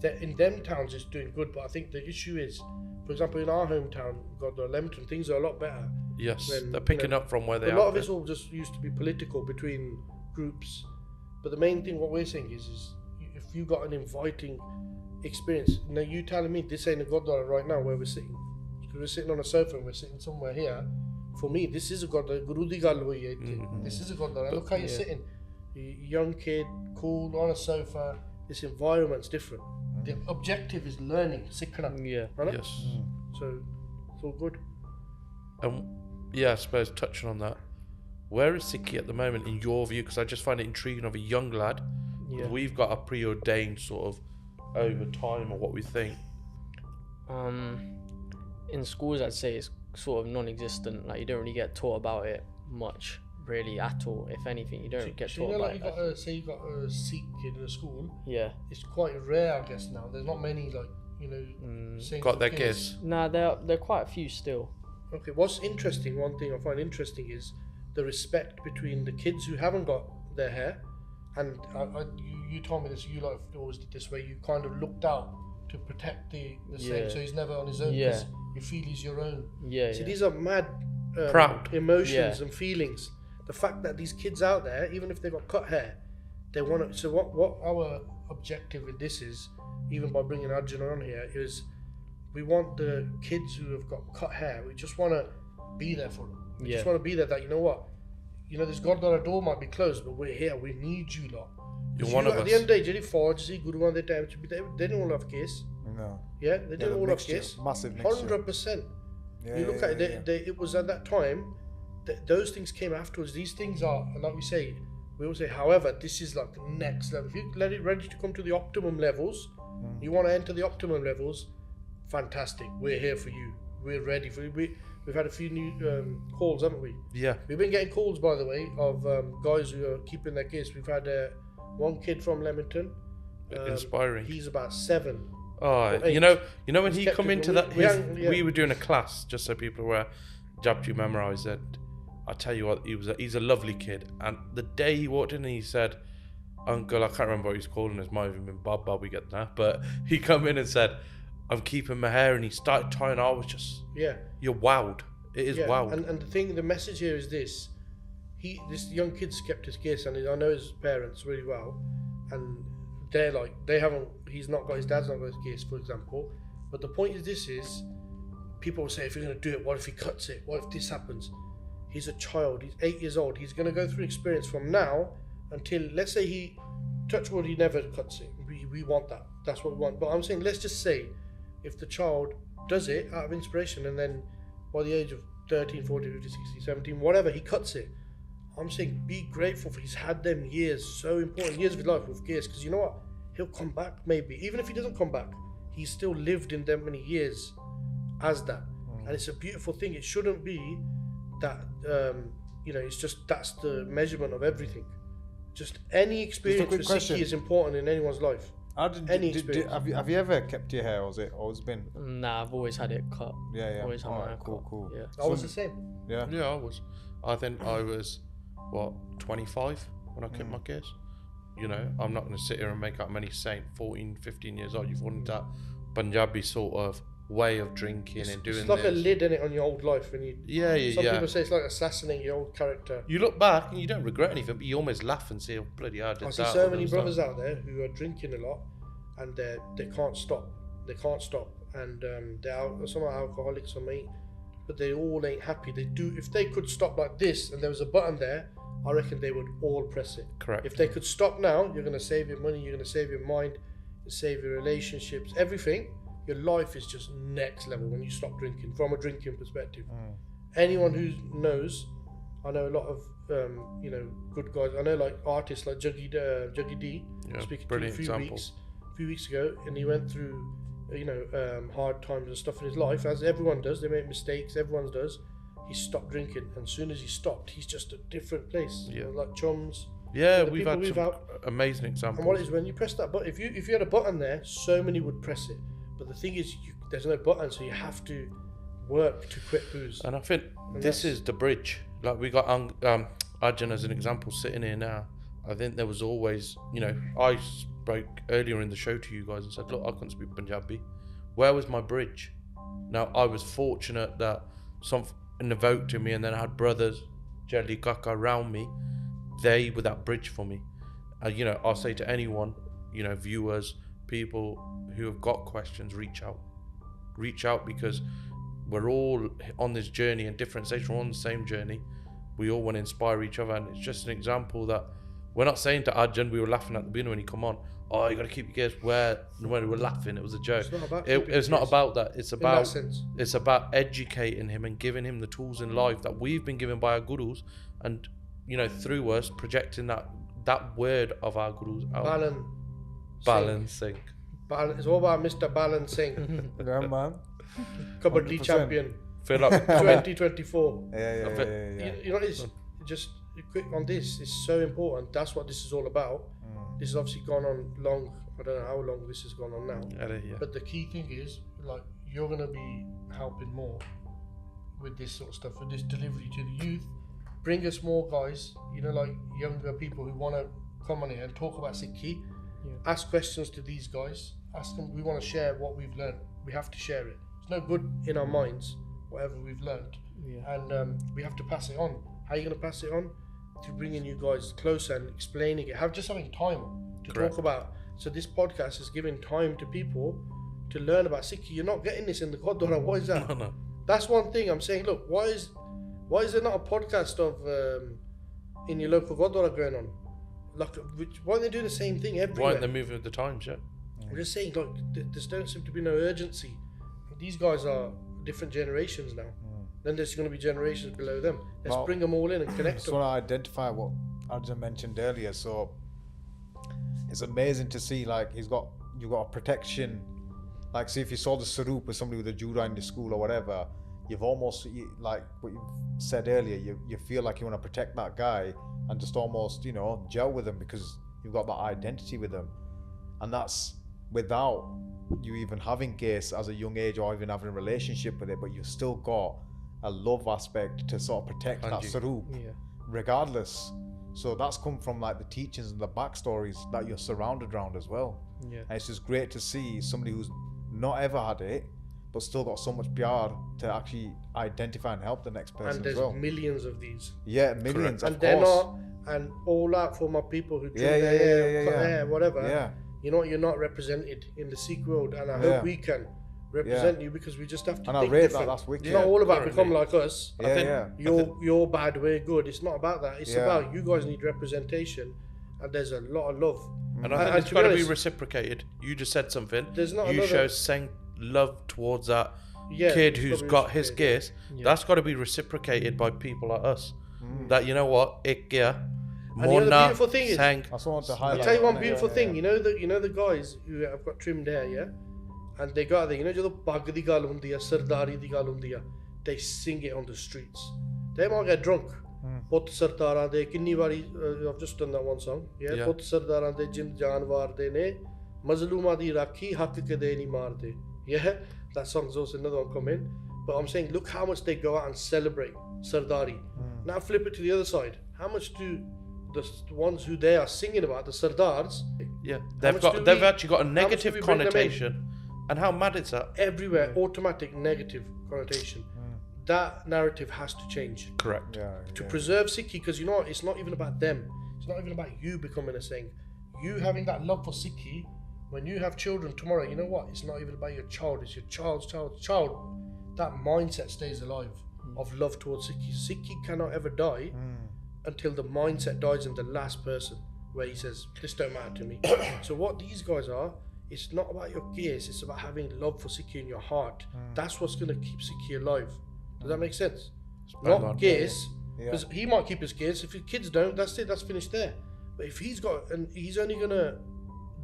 that in them towns is doing good. But I think the issue is, for example, in our hometown, Gurdwara, Leamington, things are a lot better. Yes, they're picking up from where they are. A lot of it's all just used to be political between groups, but the main thing, what we're saying is if you got an inviting experience. Now you telling me this ain't a Gurdwara right now where we're sitting, because we're sitting on a sofa and we're sitting somewhere here. For me, this is a Gurdwara. Guru di gal hoyi hai. This is a Gurdwara. Look how you're sitting, young kid, cool on a sofa. This environment's different. The objective is learning, sikhna. Yeah. Right? Yes. So it's all good. I suppose touching on that, where is Sikhi at the moment in your view? Because I just find it intriguing of a young lad. Yeah. We've got a preordained sort of over time or what we think. In schools, I'd say it's sort of non-existent. Like, you don't really get taught about it much, really, at all. If anything, you don't get taught about it. You got a Sikh kid in a school. Yeah. It's quite rare, I guess, now. There's not many, saints Got their kids. kids. Nah, there are quite a few still. Okay, what's interesting, one thing I find interesting is the respect between the kids who haven't got their hair, and you told me this, you always did this, where you kind of looked out to protect the saint, so he's never on his own, because you feel he's your own. See, these are mad proud emotions and feelings. The fact that these kids out there, even if they've got cut hair, they want to. So what our objective with this is, even by bringing Arjun on here, is we want the kids who have got cut hair, we just want to be there for them. We just want to be there, that, this Gurdwara door might be closed, but we're here, we need you lot. You're one of us. At the end of the day, Jerry Forge, Guru on the time, they didn't all have case. No. Yeah, they didn't all have case. Massive mixture. 100%. You look at it, it was at that time, those things came afterwards. These things are, like we always say, however, this is like the next level. If you let it ready to come to the optimum levels, you want to enter the optimum levels, fantastic, we're here for you, we're ready for you. We've had a few new calls, haven't we? Yeah. We've been getting calls, by the way, of guys who are keeping their kids. We've had one kid from Leamington. Inspiring. He's about 7. Oh, you know when he come into that, we were doing a class, just so people were Japji memorised, and I tell you what, he's a lovely kid. And the day he walked in and he said, "Uncle," I can't remember what he's calling us, might have even been Bob, we get that, but he come in and said, "I'm keeping my hair," and he started tying. I was just, you're wowed. It is wowed. And the message here is this: this young kid's kept his case, and I know his parents really well, and they're like, he's not got, his dad's not got his case, for example. But the point is, people will say, if you're going to do it, what if he cuts it? What if this happens? He's a child. He's 8 years old. He's going to go through experience from now until, let's say he, touch wood, he never cuts it. We want that. That's what we want. But I'm saying, let's just say, if the child does it out of inspiration, and then by the age of 13, 14, 15, 16, 17, whatever, he cuts it. I'm saying, be grateful for he's had them years, so important years of his life with gears, because you know what? He'll come back maybe. Even if he doesn't come back, he's still lived in them many years as that. And it's a beautiful thing. It shouldn't be that, it's just, that's the measurement of everything. Just any experience with Sikhi is important in anyone's life. Have you ever kept your hair, or has it always been? Nah, I've always had it cut. Yeah. Always had my hair cut. Cool. Yeah. I was the same. Yeah, I was. I think I was 25 when I kept my case. you know, I'm not going to sit here and make out many Saint 14, 15 years old. You fall into that Punjabi sort of way of drinking and doing it's like this. a lid in it on your old life when you. Some people say it's like assassinating your old character. You look back and you don't regret anything, but you almost laugh and say, "Oh bloody hell!" I see so many brothers out there who are drinking a lot, and they can't stop. They can't stop, and some are alcoholics or mate, but they all ain't happy. They do. If they could stop like this, and there was a button there, I reckon they would all press it. Correct. If they could stop now, you're going to save your money. You're going to save your mind. Save your relationships. Everything. Your life is just next level when you stop drinking from a drinking perspective. Anyone who knows, I know a lot of good guys. I know like artists like Juggy D. Speaking to a few weeks ago, and he went through hard times and stuff in his life, as everyone does. They make mistakes. Everyone does. He stopped drinking, and as soon as he stopped, he's just a different place. Yeah. Like chums. Yeah, we've had some amazing examples. And what it is when you press that button, if you had a button there, so many would press it. But the thing is, there's no button, so you have to work to quit booze. And I think this is the bridge. Like we got Arjun as an example sitting here now. I think there was always, I spoke earlier in the show to you guys and said, look, I couldn't speak Punjabi. Where was my bridge? Now, I was fortunate that something evoked in me, and then I had brothers, Jelly, Kaka around me. They were that bridge for me. I'll say to anyone, viewers, people who have got questions, reach out, because we're all on this journey in different stages. We're on the same journey. We all want to inspire each other, and it's just an example that we're not saying to Arjun, we were laughing at the beginning when he come on, oh, you got to keep your gears when we were laughing, it was a joke. It's not about that. It's about educating him and giving him the tools in life that we've been given by our gurus, and through us projecting that word of our gurus out. Balancing. It's all about Mr. Balancing. Yeah, man. Kabaddi champion. Feel like 2024. Yeah. It's just quick on this. It's so important. That's what this is all about. This has obviously gone on long. I don't know how long this has gone on now. Yeah. But the key thing is, like, you're gonna be helping more with this sort of stuff, with this delivery to the youth. Bring us more guys. Like younger people who want to come on here and talk about Sikhi. Yeah. Ask questions to these guys. Ask them. We want to share what we've learned. We have to share it. It's no good in our minds, whatever we've learned. Yeah. And we have to pass it on. How are you going to pass it on? Through bringing you guys closer and explaining it. Having time to talk about. So this podcast is giving time to people to learn about Sikhi. You're not getting this in the Gurdwara. Why is that? No. That's one thing I'm saying. Look, why is there not a podcast of in your local Gurdwara going on? Like, why don't they do the same thing everywhere? Why aren't they moving with the times, yeah? I'm just saying, like, there don't seem to be no urgency. These guys are different generations now. Then there's going to be generations below them. Let's bring them all in and connect them. So I identify what Arjun mentioned earlier. So it's amazing to see, like, you've got a protection. Like, see, if you saw the Sarup with somebody with a Jura in the school or whatever, you've almost, like what you said earlier, you feel like you want to protect that guy and just almost, gel with them because you've got that identity with them. And that's without you even having case as a young age or even having a relationship with it, but you've still got a love aspect to sort of protect that Sarup regardless. So that's come from like the teachings and the backstories that you're surrounded around as well. Yeah. And it's just great to see somebody who's not ever had it but still got so much PR to actually identify and help the next person. And there's as well. Millions of these. Yeah, millions. And they're not, and all out for my people who trim their hair, whatever. Yeah. You're not represented in the Sikh world, and I hope we can represent you, because we just have to think different. That's wicked. It's not all about become like us. Yeah, You're bad, we're good. It's not about that. It's about you guys need representation, and there's a lot of love. And I think it's got to be reciprocated. You just said something. You show saying love towards that kid who's got his gifts. That's got to be reciprocated by people like us. That, you know what, and the beautiful thing is, I want to highlight. I'll tell you one beautiful thing. You know the guys who have got trimmed hair, and they got the the pag di gal hundi hai, sardari di gal hundi hai, they sing it on the streets. They might get drunk. Put sardaran de kinni wari, I've just done that one song. Put sardaran de jind janwar de ne mazluma di rakhi hak ke de ni mar de. That song's also another one coming. But I'm saying, look how much they go out and celebrate Sardari. Now flip it to the other side. How much do the ones who they are singing about, the Sardars, Yeah, much do they've we- actually got a how much do negative we bring them in? connotation. And how mad is that? everywhere, automatic negative connotation. That narrative has to change. Correct. To preserve Sikhi, because you know what, it's not even about them. It's not even about you becoming a Singh. You having that love for Sikhi, when you have children tomorrow, you know what? It's not even about your child, it's your child's child. That mindset stays alive of love towards Sikhi. Sikhi cannot ever die until the mindset dies in the last person, where he says, this don't matter to me. So what these guys are, it's not about your gears, it's about having love for Sikhi in your heart. That's what's going to keep Sikhi alive. Does that make sense? bang Not on. gears, because he might keep his gears. If his kids don't, that's it, that's finished there. But if he's got, and he's only going to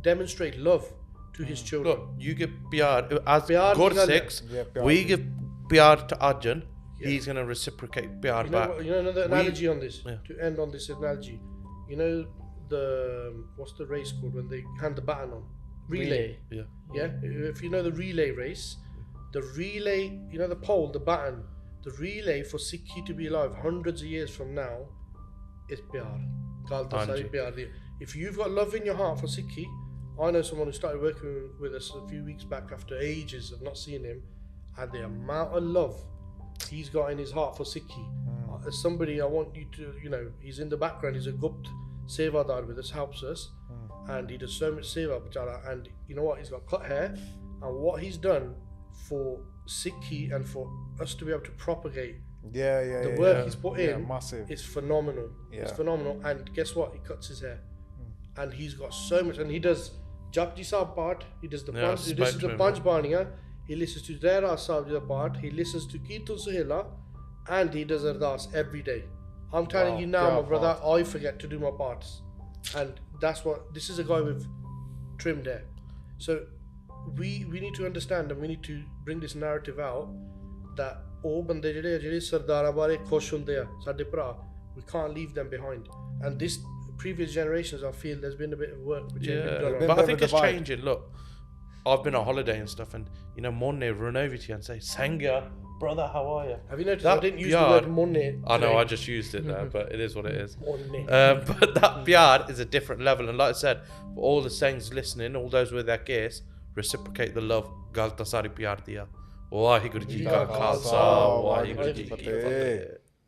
demonstrate love to his children. Look, you give Pyar, as Pyar God nigal six, hai. Yeah, pyar. we give Pyar to Arjun, he's going to reciprocate Pyar You know, back. you know another analogy on this, Yeah. to end on this analogy. You know what's the race called when they hand the baton on? Relay. Yeah. Yeah, if you know the relay race, the relay, you know the pole, the baton, the relay for Sikhi to be alive hundreds of years from now is Pyar. Gal Taa Anji. Sari Pyar. If you've got love in your heart for Sikhi, I know someone who started working with us a few weeks back after ages of not seeing him, and the amount of love he's got in his heart for Sikhi. As somebody, I want you to, he's in the background, he's a Gupt Sevadar with us, helps us, and he does so much Seva, bachara, and you know what, he's got cut hair, and what he's done for Sikhi and for us to be able to propagate the work he's put in, massive. it's phenomenal. It's phenomenal, and guess what, he cuts his hair, and he's got so much, and he does Japji Sahib part, he does the Yeah, Panj, he listens to Panj Baniya, he listens to Dera Sahib part, he listens to Kirtan Suhela, and he does Ardas every day. I'm telling you now, my brother, I forget to do my parts, and that's what, this is a guy with trimmed hair. So we need to understand, and we need to bring this narrative out that all bande jehde sardara bare khush hunde a sade bra, we can't leave them behind. And this previous generations, I feel there's been a bit of work which ain't been done on. But I think it's divide. changing. Look, I've been on holiday and stuff, and Monne run over to you and say, Sangha, brother, how are you? Have you noticed That I didn't use Pyar- the word monne? I know, I just used it there, but it is what it is. Monne. But that Pyar is a different level, and like I said, for all the Sangs listening, all those with their gears, reciprocate the love. Gal Taa Sari Pyar diya. Waheguru Ji Ka Khalsa, Waheguru Ji Ki Fateh.